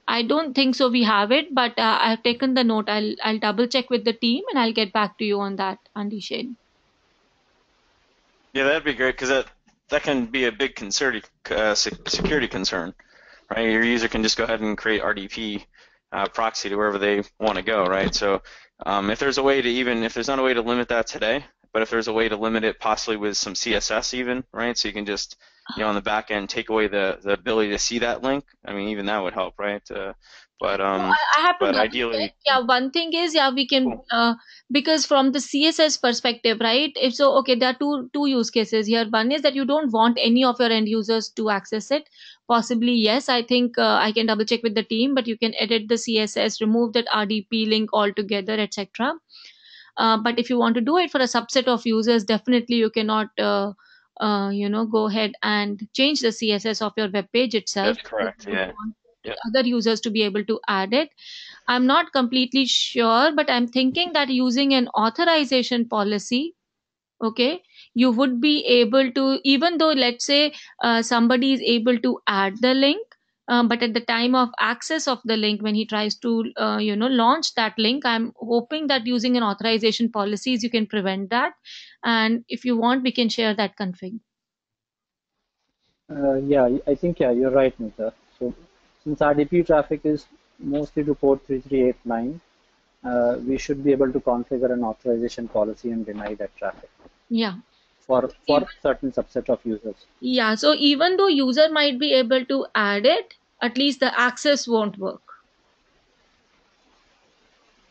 I don't think so we have it, but I've taken the note. I'll double check with the team and I'll get back to you on that, Andy Shane. Yeah, that'd be great, because that can be a big security concern, right? Your user can just go ahead and create RDP proxy to wherever they want to go, right? So if there's a way to if there's not a way to limit that today, but if there's a way to limit it possibly with some CSS even, right? So you can just, on the back end, take away the ability to see that link. I mean, even that would help, right? But ideally, one thing is, we can, because from the CSS perspective, right? If so, okay, there are two use cases here. One is that you don't want any of your end users to access it. Possibly, yes. I think I can double check with the team, but you can edit the CSS, remove that RDP link altogether, etc. But if you want to do it for a subset of users, definitely you cannot, go ahead and change the CSS of your web page itself. That's correct. Yeah. Other users to be able to add it. I'm not completely sure, but I'm thinking that using an authorization policy, okay, you would be able to, even though let's say somebody is able to add the link, but at the time of access of the link, when he tries to launch that link, I'm hoping that using an authorization policies you can prevent that. And if you want, we can share that config. Yeah, I think you're right, Nita. So since RDP traffic is mostly to port 3389, we should be able to configure an authorization policy and deny that traffic. Yeah. For certain subset of users. Yeah, so even though user might be able to add it, at least the access won't work.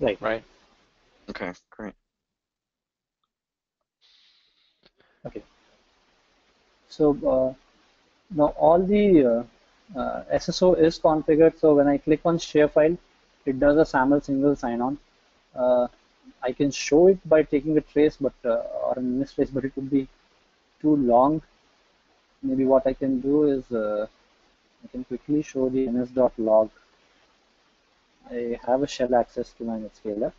Right. Okay, great. Okay. So now all the SSO is configured. So when I click on share file, it does a SAML single sign-on. I can show it by taking a trace, but or an init trace, but it would be too long. Maybe what I can do is I can quickly show the ns.log. I have a shell access to my NetScaler.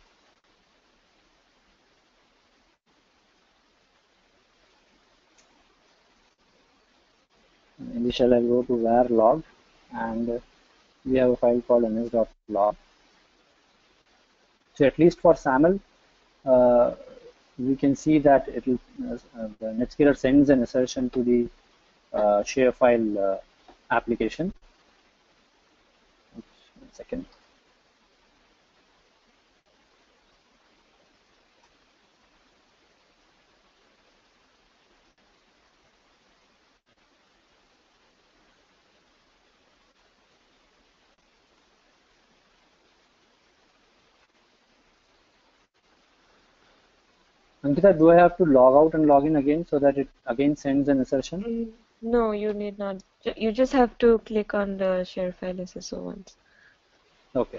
In the shell, I'll go to var log, and we have a file called ns.log. So at least for SAML, we can see that it will the NetScaler sends an assertion to the share file application. Oops, 1 second. Ankita, do I have to log out and log in again so that it again sends an assertion? No, you need not. You just have to click on the share file SSO once. Okay.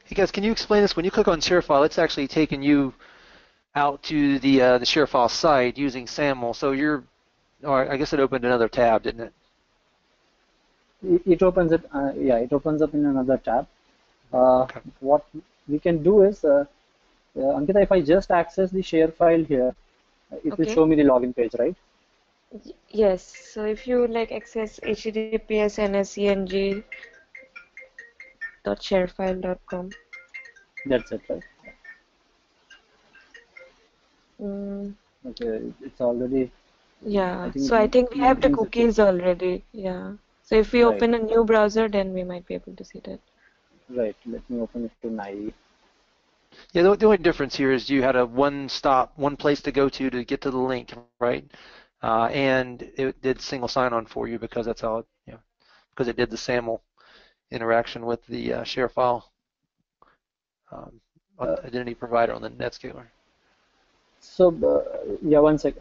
Hey guys, can you explain this? When you click on share file, it's actually taking you out to the share file site using SAML. So you're or I guess it opened another tab, didn't it? It opens it, yeah, it opens up in another tab. Okay. What we can do is, Ankita, if I just access the share file here, it will Okay. show me the login page, right? Yes. So if you like access https nseng.sharefile.com. That's it, right? Mm, Okay, it's already, I yeah. think So I think we have the 1960. cookies already. Yeah. So if we Right, open a new browser, then we might be able to see that. right. Let me open it to Naive. Yeah, the only difference here is you had a one place to go to get to the link, right? And it did single sign-on for you because that's how, because it did the SAML interaction with the share file Uh, identity provider on the NetScaler. so, yeah, one sec.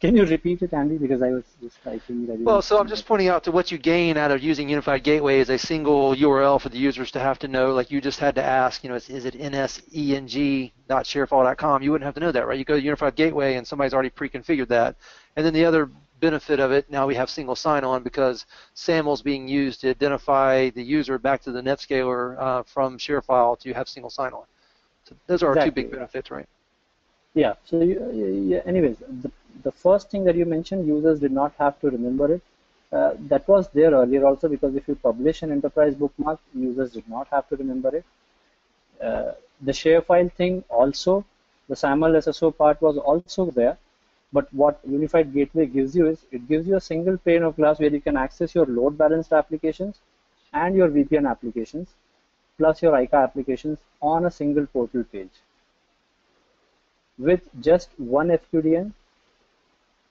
Can you repeat it, Andy? Because I was just typing it. I Well, didn't. so I'm just pointing out to what you gain out of using Unified Gateway is a single URL for the users to have to know. Like you just had to ask, is it nseng.sharefile.com? You wouldn't have to know that, right? You go to Unified Gateway and somebody's already pre-configured that. And then the other benefit of it, now we have single sign-on because SAML is being used to identify the user back to the NetScaler from ShareFile to have single sign-on. So those are our two Exactly. big benefits, right? Yeah. So, yeah, anyways, the first thing that you mentioned, users did not have to remember it. That was there earlier also, because if you publish an enterprise bookmark, users did not have to remember it. The share file thing also, the SAML SSO part was also there. But what Unified Gateway gives you is, it gives you a single pane of glass where you can access your load balanced applications and your VPN applications, plus your ICA applications on a single portal page with just one FQDN,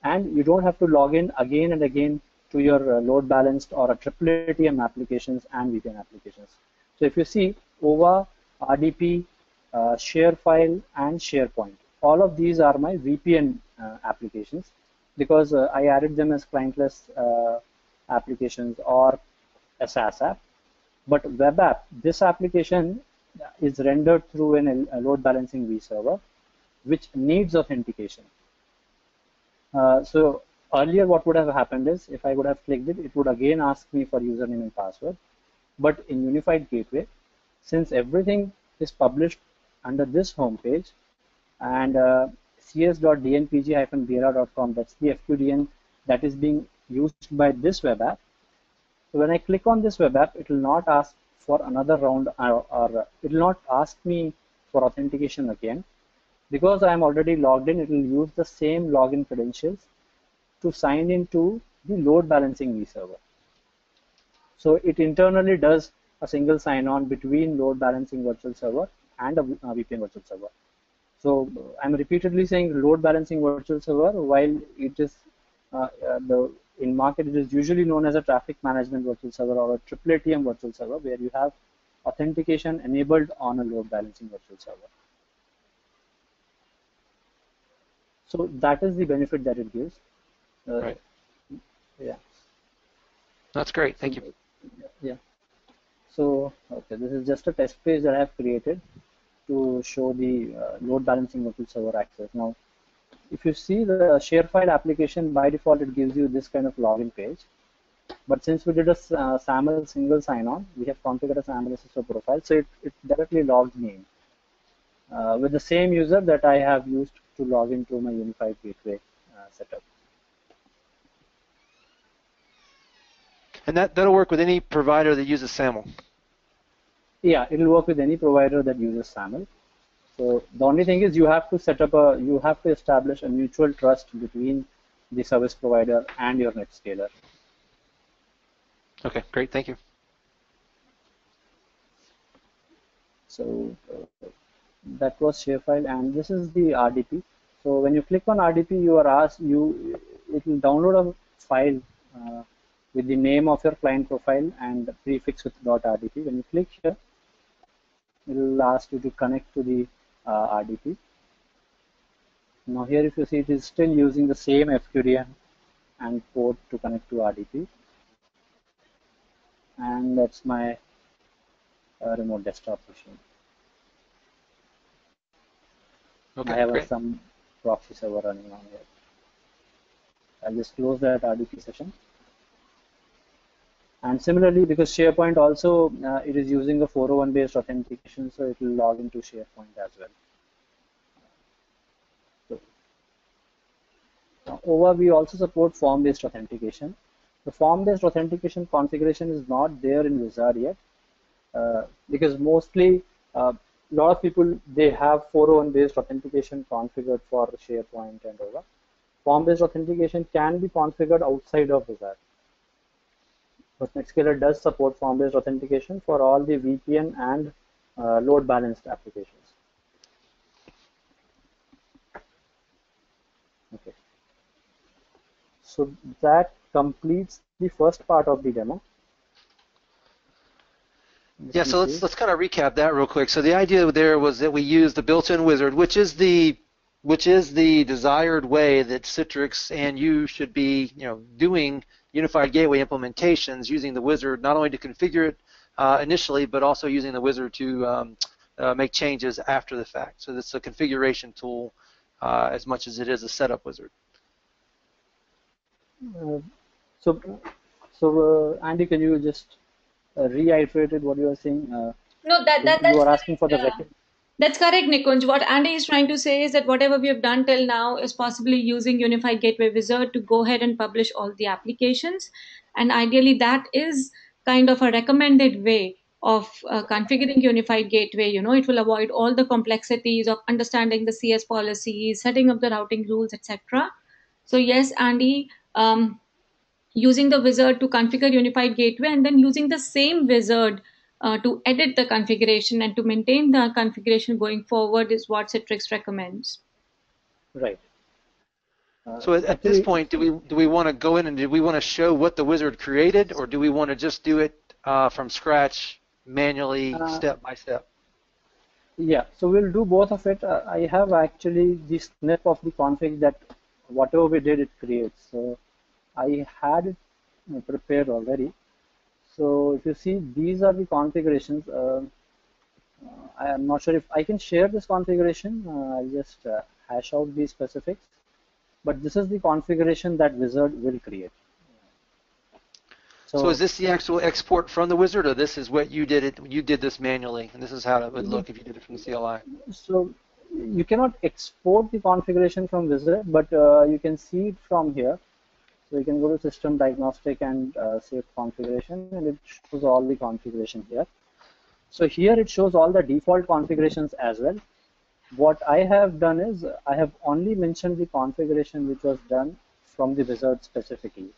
and you don't have to log in again and again to your load balanced or a AAA applications and VPN applications. So if you see OVA, RDP, ShareFile, and SharePoint, all of these are my VPN applications, because I added them as clientless applications or a SaaS app. But web app, this application is rendered through a load balancing vServer, which needs authentication. So earlier what would have happened is, if I would have clicked it, it would again ask me for username and password. But in Unified Gateway, since everything is published under this home page, and cs.dnpg-bera.com, that's the FQDN that is being used by this web app. So when I click on this web app, it will not ask for another round, or it will not ask me for authentication again. Because I am already logged in, it will use the same login credentials to sign into the load balancing vServer. So it internally does a single sign-on between load balancing virtual server and a VPN virtual server. So I'm repeatedly saying load balancing virtual server, while it is in market it is usually known as a traffic management virtual server or a AAA virtual server, where you have authentication enabled on a load balancing virtual server. So that is the benefit that it gives. Right. Yeah. That's great. Thank you. Yeah. So, okay, this is just a test page that I have created to show the load balancing virtual server access. Now, if you see the ShareFile application, by default, it gives you this kind of login page. But since we did a SAML single sign-on, we have configured a SAML SSO profile, so it directly logs me in with the same user that I have used to log into my Unified Gateway setup. And that'll work with any provider that uses SAML. Yeah, it will work with any provider that uses SAML. So the only thing is, you have to establish a mutual trust between the service provider and your NetScaler. Okay, great. Thank you. So that was ShareFile, and this is the RDP. So when you click on RDP, you are asked, it will download a file with the name of your client profile and prefix with .rdp. When you click here, it will ask you to connect to the RDP. Now here, if you see, it is still using the same FQDN and port to connect to RDP. And that's my remote desktop machine. Okay, I have great. some proxy server running on here. I'll just close that RDP session. And similarly, because SharePoint also, it is using a 401 based authentication, so it will log into SharePoint as well. So, over, we also support form-based authentication. The form-based authentication configuration is not there in Wizard yet, because mostly a lot of people, they have 401 based authentication configured for SharePoint and over. Form-based authentication can be configured outside of Wizard. But NetScaler does support form-based authentication for all the VPN and load balanced applications. Okay. So that completes the first part of the demo. Yeah, so let's kind of recap that real quick. So the idea there was that we use the built-in wizard, which is the desired way that Citrix and you should be, doing unified gateway implementations, using the wizard not only to configure it initially, but also using the wizard to make changes after the fact. So it's a configuration tool as much as it is a setup wizard. So Andy, can you just reiterated what you were saying? No, that's you are asking for the record. That's correct, Nikunj. What Andy is trying to say is that whatever we have done till now is possibly using Unified Gateway Wizard to go ahead and publish all the applications. And ideally, that is kind of a recommended way of configuring Unified Gateway. It will avoid all the complexities of understanding the CS policies, setting up the routing rules, etc. So yes, Andy, using the wizard to configure Unified Gateway and then using the same wizard to edit the configuration and to maintain the configuration going forward is what Citrix recommends. Right. So at this point, do we want to go in and do we want to show what the wizard created, or do we want to just do it from scratch, manually, step by step? Yeah, so we'll do both of it. I have actually the snip of the config that whatever we did, it creates. So I had it prepared already. So if you see, these are the configurations. I am not sure if I can share this configuration. I'll just hash out the specifics. But this is the configuration that wizard will create. So is this the actual export from the wizard, or this is what you did it? You did this manually, and this is how it would look if you did it from the CLI. So you cannot export the configuration from wizard, but you can see it from here. So you can go to System Diagnostic and save configuration, and it shows all the configuration here. So here it shows all the default configurations as well. What I have done is I have only mentioned the configuration which was done from the wizard specifically.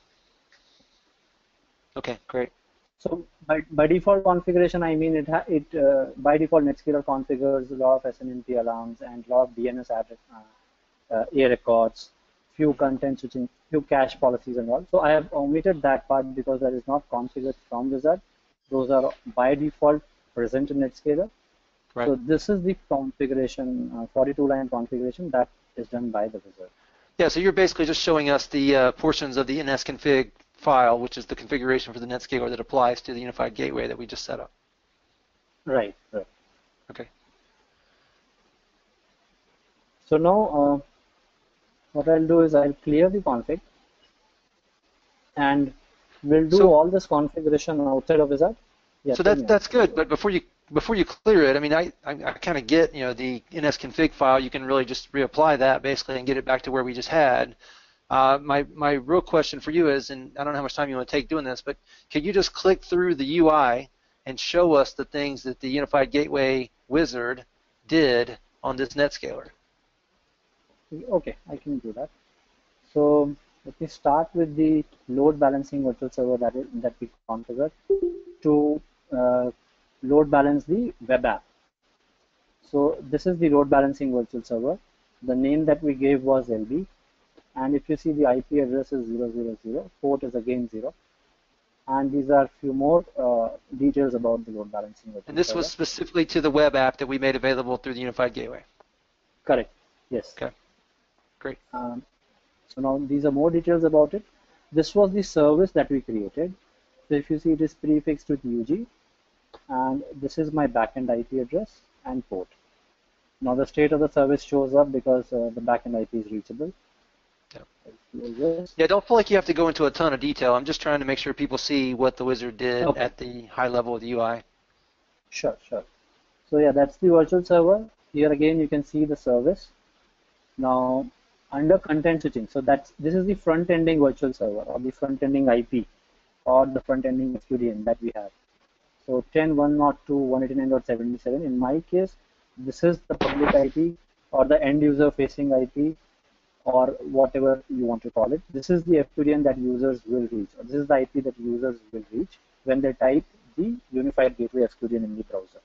Okay, great. So by default configuration, I mean by default NetScaler configures a lot of SNMP alarms and a lot of DNS A records, few content switching, few cache policies and all. So I have omitted that part because that is not configured from wizard. Those are by default present in NetScaler. Right. So this is the configuration, 42-line configuration that is done by the wizard. Yeah, so you're basically just showing us the portions of the nsconfig file, which is the configuration for the NetScaler that applies to the Unified Gateway that we just set up. Right, right. Okay. So now what I'll do is I'll clear the config and we'll do all this configuration outside of wizard. Yeah, so that's good, but before you clear it, I mean, I kind of get, the nsconfig file, you can really just reapply that basically and get it back to where we just had. My real question for you is, and I don't know how much time you want to take doing this, but can you just click through the UI and show us the things that the Unified Gateway wizard did on this NetScaler? Okay, I can do that. So let me start with the load balancing virtual server that we configured to load balance the web app. So this is the load balancing virtual server. The name that we gave was LB. And if you see, the IP address is 000, port is again 0. And these are a few more details about the load balancing virtual And this server. was specifically to the web app that we made available through the Unified Gateway? Correct, yes. Okay, great. So now these are more details about it. This was the service that we created. So if you see, it is prefixed with UG. And this is my backend IP address and port. Now the state of the service shows up because the backend IP is reachable. Yep. Yeah, don't feel like you have to go into a ton of detail. I'm just trying to make sure people see what the wizard did Okay. at the high level of the UI. Sure, sure. So yeah, that's the virtual server. Here again, you can see the service. Now, under content switching, so this is the front-ending virtual server or the front-ending IP or the front-ending SQDN that we have. So 10.102.189.77. In my case, this is the public IP or the end-user facing IP or whatever you want to call it. This is the FQDN that users will reach, or this is the IP that users will reach when they type the Unified Gateway FQDN in the browser.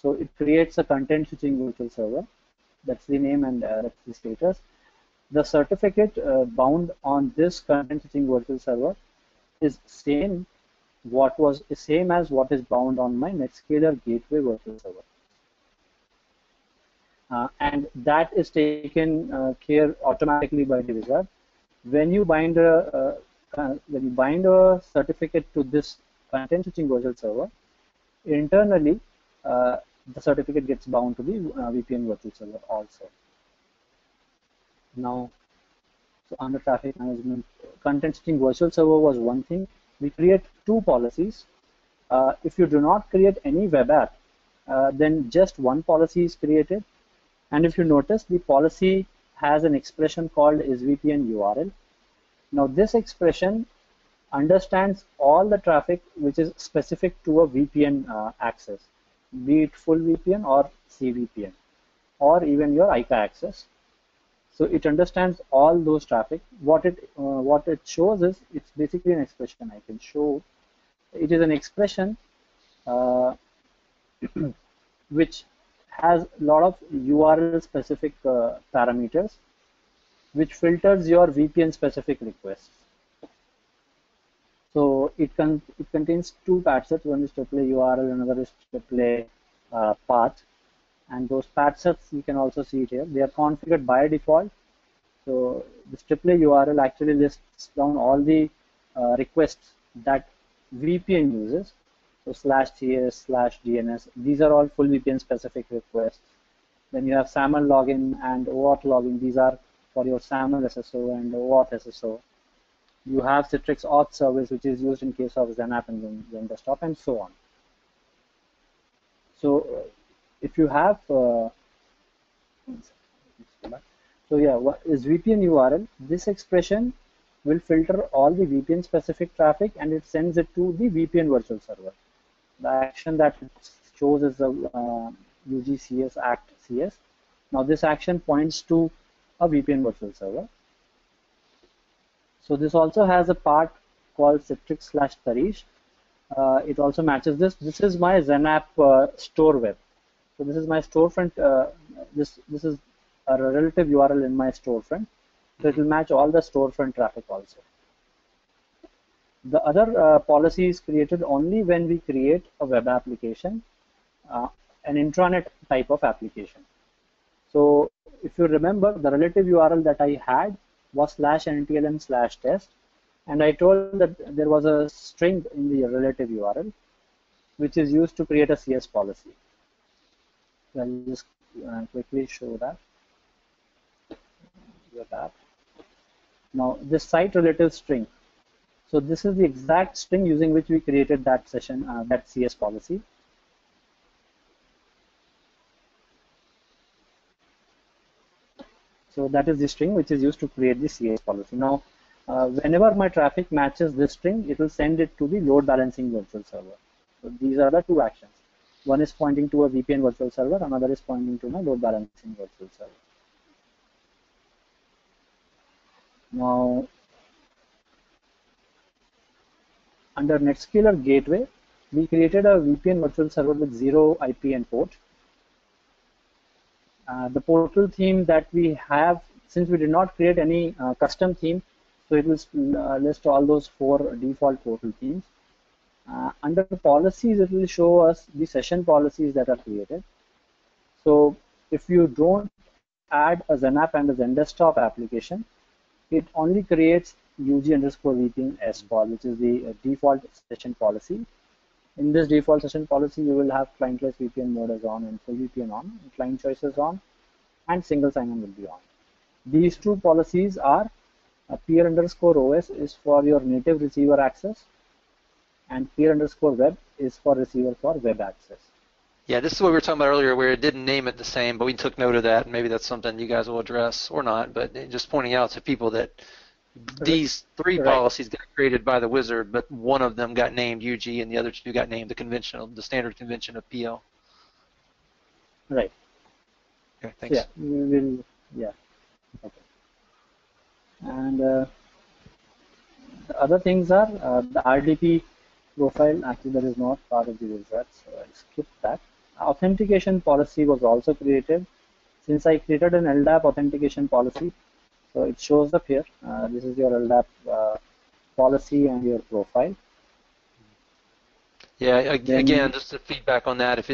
So it creates a content switching virtual server. That's the name and that's the status. The certificate bound on this content switching virtual server is same as what is bound on my NetScaler Gateway virtual server. And that is taken care automatically by the wizard. When you bind a certificate to this content switching virtual server, internally the certificate gets bound to the VPN virtual server also. Now, so under traffic management, content switching virtual server was one thing. We create two policies. If you do not create any web app, then just one policy is created. And if you notice, the policy has an expression called isVPN URL. Now, this expression understands all the traffic which is specific to a VPN access, be it full VPN or CVPN, or even your ICA access. So it understands all those traffic. What it shows is, it's basically an expression. I can show. It is an expression which has a lot of URL specific parameters, which filters your VPN specific requests. So it contains two path sets. One is AAA URL, another is AAA path. And those path sets, you can also see it here. They are configured by default. So this AAA URL actually lists down all the requests that VPN uses. So /TS/DNS. These are all full VPN specific requests. Then you have SAML login and OAuth login. These are for your SAML SSO and OAuth SSO. You have Citrix auth service, which is used in case of XenApp and Zen-Desktop, and so on. So if you have, so yeah, what is VPN URL? This expression will filter all the VPN specific traffic and it sends it to the VPN virtual server. The action that it shows is the UGCS act CS. Now this action points to a VPN virtual server. So this also has a part called Citrix/Tarish. It also matches this. This is my XenApp store web. So this is my storefront. This is a relative URL in my storefront. So it will match all the storefront traffic also. The other policy is created only when we create a web application, an intranet type of application. So if you remember, the relative URL that I had was /ntlm/test, and I told that there was a string in the relative URL which is used to create a CS policy. So I'll just quickly show that. Now this site relative string. So this is the exact string using which we created that session, that CS policy. So that is the string which is used to create the CS policy. Now, whenever my traffic matches this string, it will send it to the load balancing virtual server. So these are the two actions. One is pointing to a VPN virtual server, another is pointing to my load balancing virtual server. Now, under NetScaler Gateway, we created a VPN virtual server with 0 IP and port. The portal theme that we have, since we did not create any custom theme, so it will list all those 4 default portal themes. Under the policies, it will show us the session policies that are created. So if you don't add a XenApp and a Zen-Desktop application, it only creates UG_VPN SPOL, which is the default session policy. In this default session policy, you will have clientless VPN mode as on and full VPN on, and client choices on, and single sign-on will be on. These two policies are Peer underscore OS is for your native receiver access, and peer underscore web is for receiver for web access. Yeah, this is what we were talking about earlier, where it didn't name it the same, but we took note of that, and maybe that's something you guys will address or not. But just pointing out to people that these three policies got created by the wizard, but one of them got named UG, and the other two got named the standard convention of PL. Right. Okay, thanks. So yeah, we will. Yeah. Okay. And the other things are the RDP profile. Actually, that is not part of the wizard, so I'll skip that. Authentication policy was also created. Since I created an LDAP authentication policy, so it shows up here. This is your LDAP policy and your profile. Yeah, again, just a feedback on that. If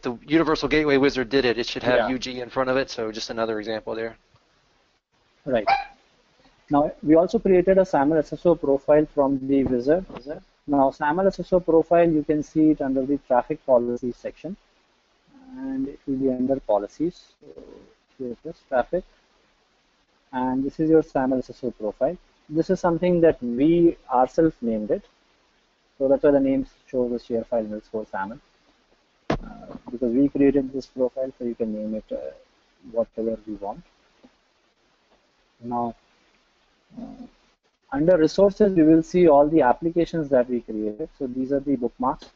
the Universal Gateway Wizard did it, it should have UG in front of it. So just another example there. Right. Now we also created a SAML SSO profile from the wizard. Now SAML SSO profile, you can see it under the traffic policies section, and it will be under policies. So here it is, traffic, and this is your SAML SSO profile. This is something that we ourselves named it, so that's why the name shows the share file underscore SAML, because we created this profile, so you can name it whatever we want. Now, under resources, we will see all the applications that we created. So these are the bookmarks: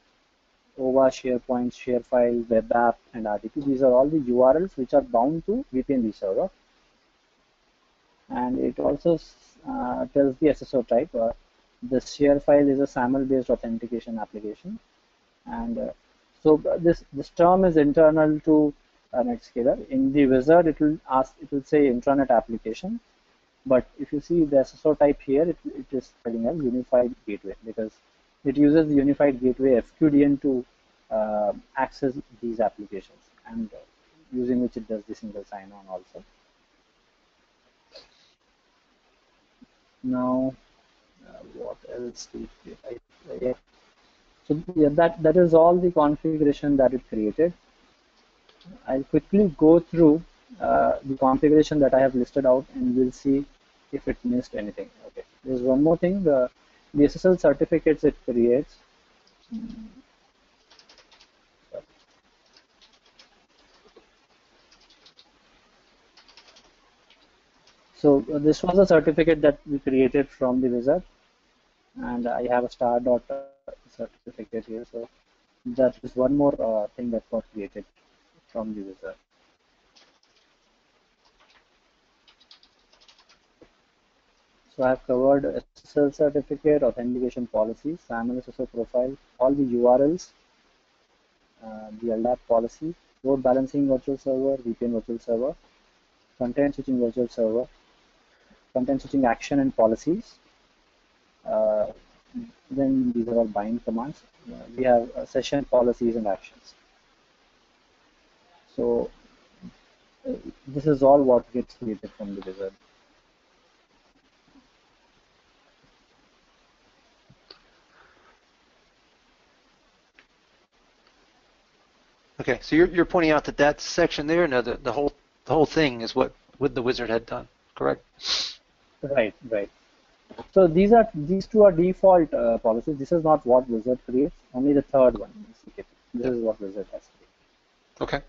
OVA, SharePoint, ShareFile, Web App, and RDP. These are all the URLs which are bound to VPN server. And it also tells the SSO type. The ShareFile is a SAML-based authentication application. And so this term is internal to NetScaler. In the wizard, it will say intranet application. But if you see the SSO type here, it is telling us Unified Gateway, because it uses the Unified Gateway FQDN to access these applications, and using which it does the single sign-on also. Now, what else did I? So yeah, that is all the configuration that it created. I'll quickly go through the configuration that I have listed out, and we'll see if it missed anything. Okay, there's one more thing: the SSL certificates it creates. So this was a certificate that we created from the wizard, and I have a star.certificate here. So that is one more thing that got created from the wizard. So I have covered SSL certificate, authentication policies, SAML SSO profile, all the URLs, the LDAP policy, load balancing virtual server, VPN virtual server, content switching virtual server, content switching action and policies. Then these are all bind commands. We have session policies and actions. So this is all what gets created from the wizard. Okay, so you're pointing out that section there, no, the whole thing is what the wizard had done, correct? Right. So these two are default policies. This is not what wizard creates. Only the third one. This is what wizard has created. Okay.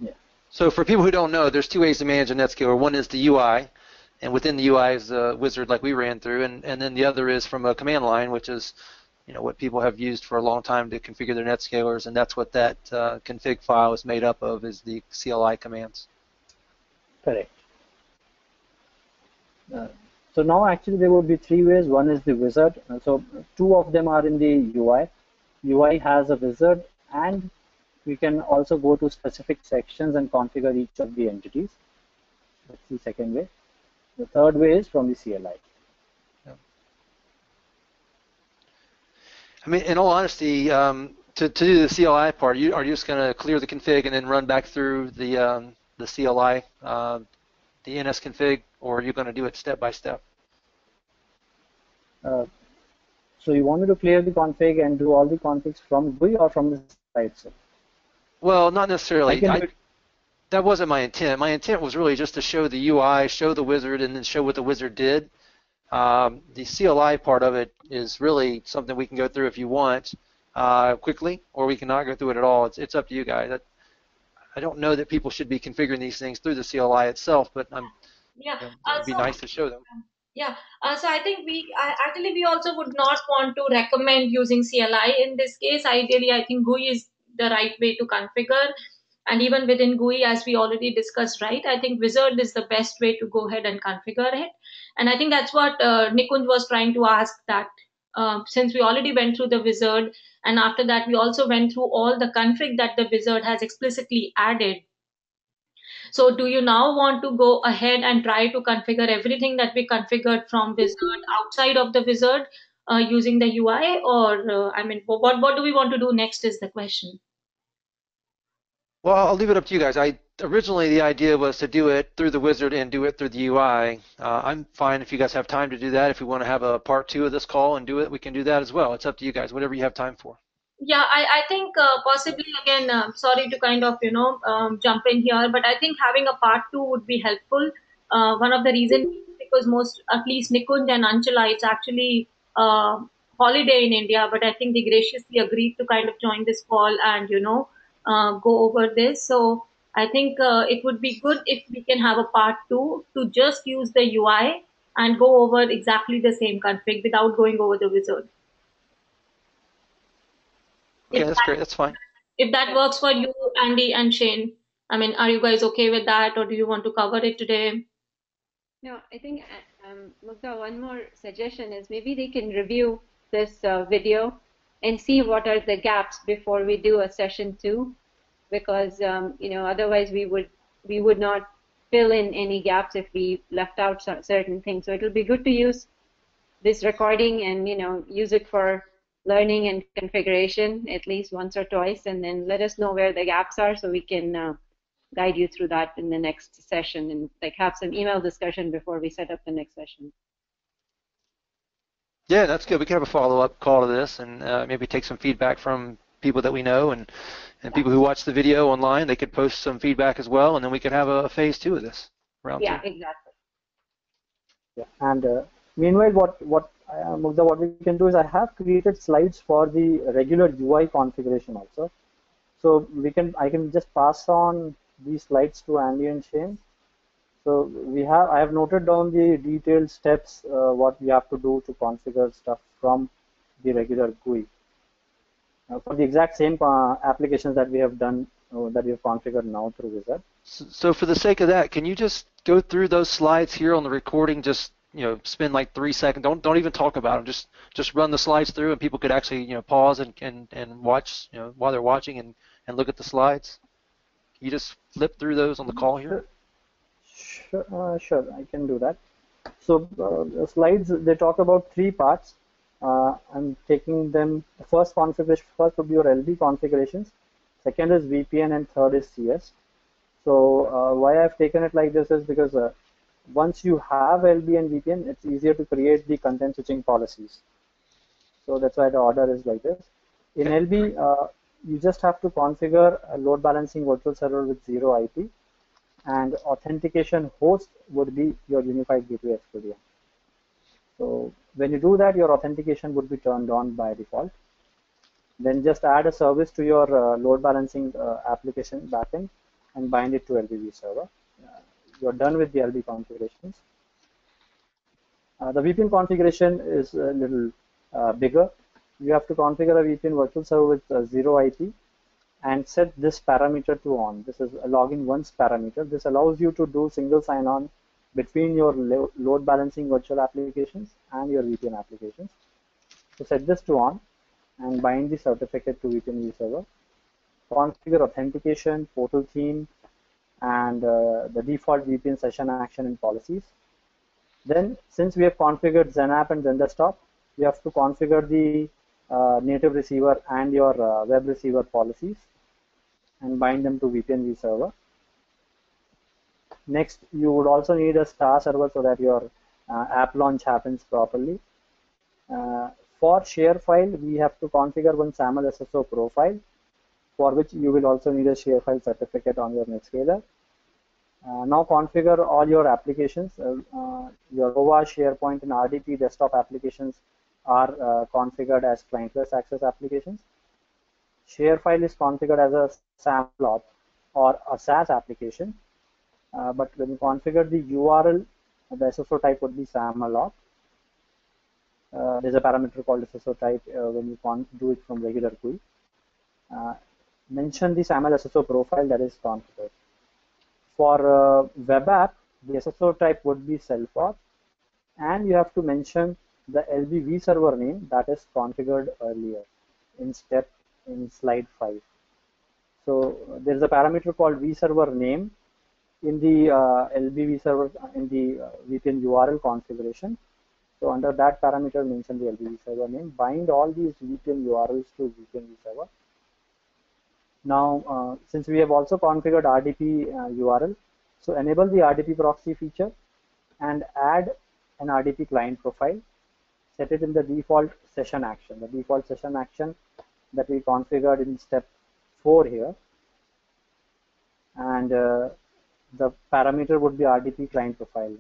Yeah. So for people who don't know, there's two ways to manage a NetScaler. One is the UI, and within the UI is the wizard like we ran through, and then the other is from a command line, which is what people have used for a long time to configure their NetScalers, and that's what that config file is made up of, is the CLI commands. Correct. So now actually there would be three ways. One is the wizard. So two of them are in the UI. UI has a wizard, and we can also go to specific sections and configure each of the entities. That's the second way. The third way is from the CLI. I mean, in all honesty, to do the CLI part, are you just going to clear the config and then run back through the CLI, the NS config, or are you going to do it step by step? So you wanted to clear the config and do all the configs from GUI or from the site itself? Well, not necessarily. I that wasn't my intent. My intent was really just to show the UI, show the wizard, and then show what the wizard did. The CLI part of it is really something we can go through if you want quickly, or we cannot go through it at all. It's up to you guys. I don't know that people should be configuring these things through the CLI itself, but Yeah. it'd be nice to show them. Yeah. So I think actually we also would not want to recommend using CLI in this case. Ideally, I think GUI is the right way to configure. And even within GUI, as we already discussed, right, I think Wizard is the best way to go ahead and configure it. And I think that's what Nikunj was trying to ask, that since we already went through the Wizard, and after that we also went through all the config that the Wizard has explicitly added. So do you now want to go ahead and try to configure everything that we configured from Wizard outside of the Wizard using the UI? Or, I mean, what do we want to do next is the question. Well, I'll leave it up to you guys. Originally, the idea was to do it through the wizard and do it through the UI. I'm fine if you guys have time to do that. If we want to have a part 2 of this call and do it, we can do that as well. It's up to you guys, whatever you have time for. Yeah, I think possibly, again, sorry to kind of, jump in here, but I think having a part 2 would be helpful. One of the reasons because at least Nikunj and Anchala, it's actually holiday in India, but I think they graciously agreed to kind of join this call and, go over this. So I think it would be good if we can have a part 2 to just use the UI and go over exactly the same config without going over the wizard. Okay, that's great. That's fine. If that works for you, Andy and Shane, I mean, are you guys okay with that, or do you want to cover it today? No, I think, Mugdha, one more suggestion is maybe they can review this video and see what are the gaps before we do a session 2, because otherwise we would not fill in any gaps if we left out certain things. So it'll be good to use this recording and use it for learning and configuration at least once or twice, and then let us know where the gaps are so we can guide you through that in the next session, and have some email discussion before we set up the next session. Yeah, that's good. We can have a follow-up call to this and maybe take some feedback from people that we know and people who watch the video online. They could post some feedback as well, and then we could have a phase 2 of this. Yeah, exactly. Yeah, and meanwhile, Mugdha, what we can do is I have created slides for the regular UI configuration also. So I can just pass on these slides to Andy and Shane. So I have noted down the detailed steps what we have to do to configure stuff from the regular GUI for the exact same applications that we have done that we have configured now through Wizard. So for the sake of that, can you just go through those slides here on the recording? Just spend like 3 seconds. Don't even talk about them. Just run the slides through, and people could actually pause and watch while they're watching and look at the slides. Can you just flip through those on the call here? Sure, I can do that. So the slides, they talk about 3 parts. I'm taking them. The first configuration would be your LB configurations. Second is VPN, and third is CS. So why I've taken it like this is because once you have LB and VPN, it's easier to create the content switching policies. So that's why the order is like this. In LB, you just have to configure a load balancing virtual server with 0 IP, and authentication host would be your unified gateway expedient. So when you do that, your authentication would be turned on by default. Then just add a service to your load balancing application backend and bind it to LB server. You're done with the LB configurations. The VPN configuration is a little bigger. You have to configure a VPN virtual server with 0 IP and set this parameter to on. This is a login once parameter. This allows you to do single sign-on between your load balancing virtual applications and your VPN applications. So set this to on and bind the certificate to VPN server. Configure authentication, portal theme, and the default VPN session action and policies. Then, since we have configured XenApp and XenDesktop, we have to configure the native receiver and your web receiver policies and bind them to VPN server. Next, you would also need a star server so that your app launch happens properly. For share file, we have to configure one SAML SSO profile for which you will also need a shapefile certificate on your NetScaler. Now configure all your applications. Your OVA, SharePoint, and RDP desktop applications are configured as clientless access applications. Shapefile is configured as a SAM plot or a SAS application, but when you configure the URL, the SSO type would be SAMalot. There's a parameter called SSO type when you can't do it from regular GUI. Mention the SAML SSO profile that is configured. For web app, the SSO type would be self-auth, and you have to mention the LB vServer name that is configured earlier in slide 5. So there is a parameter called vServer name in the LB vServer in the VPN URL configuration. So under that parameter, mention the LB vServer name. Bind all these VPN URLs to VPN vServer. Now, since we have also configured RDP URL, so enable the RDP proxy feature and add an RDP client profile. Set it in the default session action. The default session action that we configured in step 4 here, and the parameter would be RDP client profile.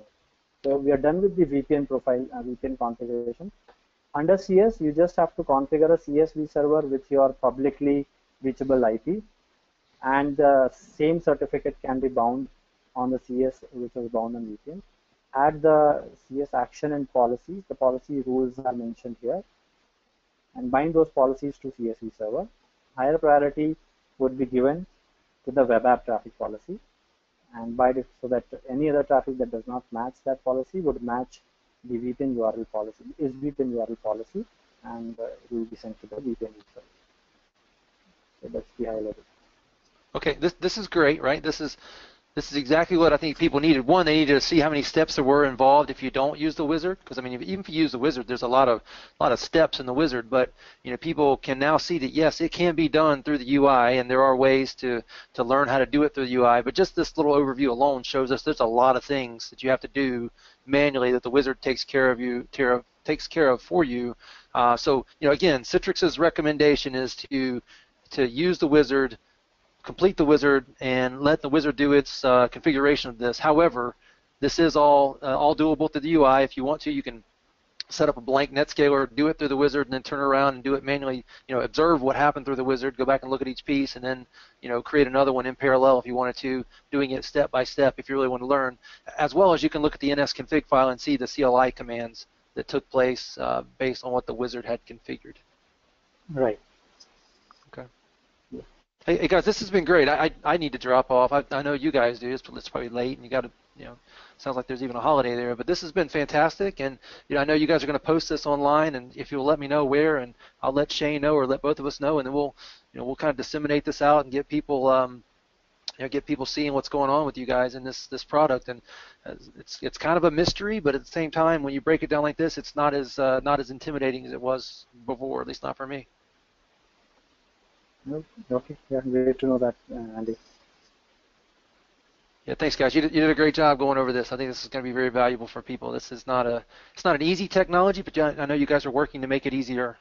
So we are done with the VPN profile, VPN configuration. Under CS, you just have to configure a CSV server with your publicly reachable IP, and the same certificate can be bound on the CS which is bound on VPN. Add the CS action and policies. The policy rules are mentioned here, and bind those policies to CSV server. Higher priority would be given to the web app traffic policy, and bind it so that any other traffic that does not match that policy would match the VPN URL policy, and it will be sent to the VPN user. So that's the high level. Okay, this is great, right? This is exactly what I think people needed. One, they needed to see how many steps there were involved if you don't use the wizard, because I mean, even if you use the wizard, there's a lot of steps in the wizard. But people can now see that yes, it can be done through the UI, and there are ways to learn how to do it through the UI. But just this little overview alone shows us there's a lot of things that you have to do manually that the wizard takes care of for you. So again, Citrix's recommendation is to use the wizard, complete the wizard, and let the wizard do its configuration of this. However, this is all doable through the UI. If you want to, you can set up a blank NetScaler, do it through the wizard, and then turn around and do it manually. Observe what happened through the wizard, go back and look at each piece, and then create another one in parallel if you wanted to, doing it step by step if you really want to learn. As well as you can look at the nsconfig file and see the CLI commands that took place based on what the wizard had configured. Right. Okay. Hey guys, this has been great. I need to drop off. I know you guys do. It's probably late, and you got to, sounds like there's even a holiday there. But this has been fantastic, and I know you guys are going to post this online, and if you'll let me know where, and I'll let Shane know, or let both of us know, and then we'll kind of disseminate this out and get people seeing what's going on with you guys in this product. And it's kind of a mystery, but at the same time, when you break it down like this, it's not as intimidating as it was before, at least not for me. Okay, yeah, great to know that, Andy. Yeah, thanks, guys. You did a great job going over this. I think this is going to be very valuable for people. This is it's not an easy technology, but I know you guys are working to make it easier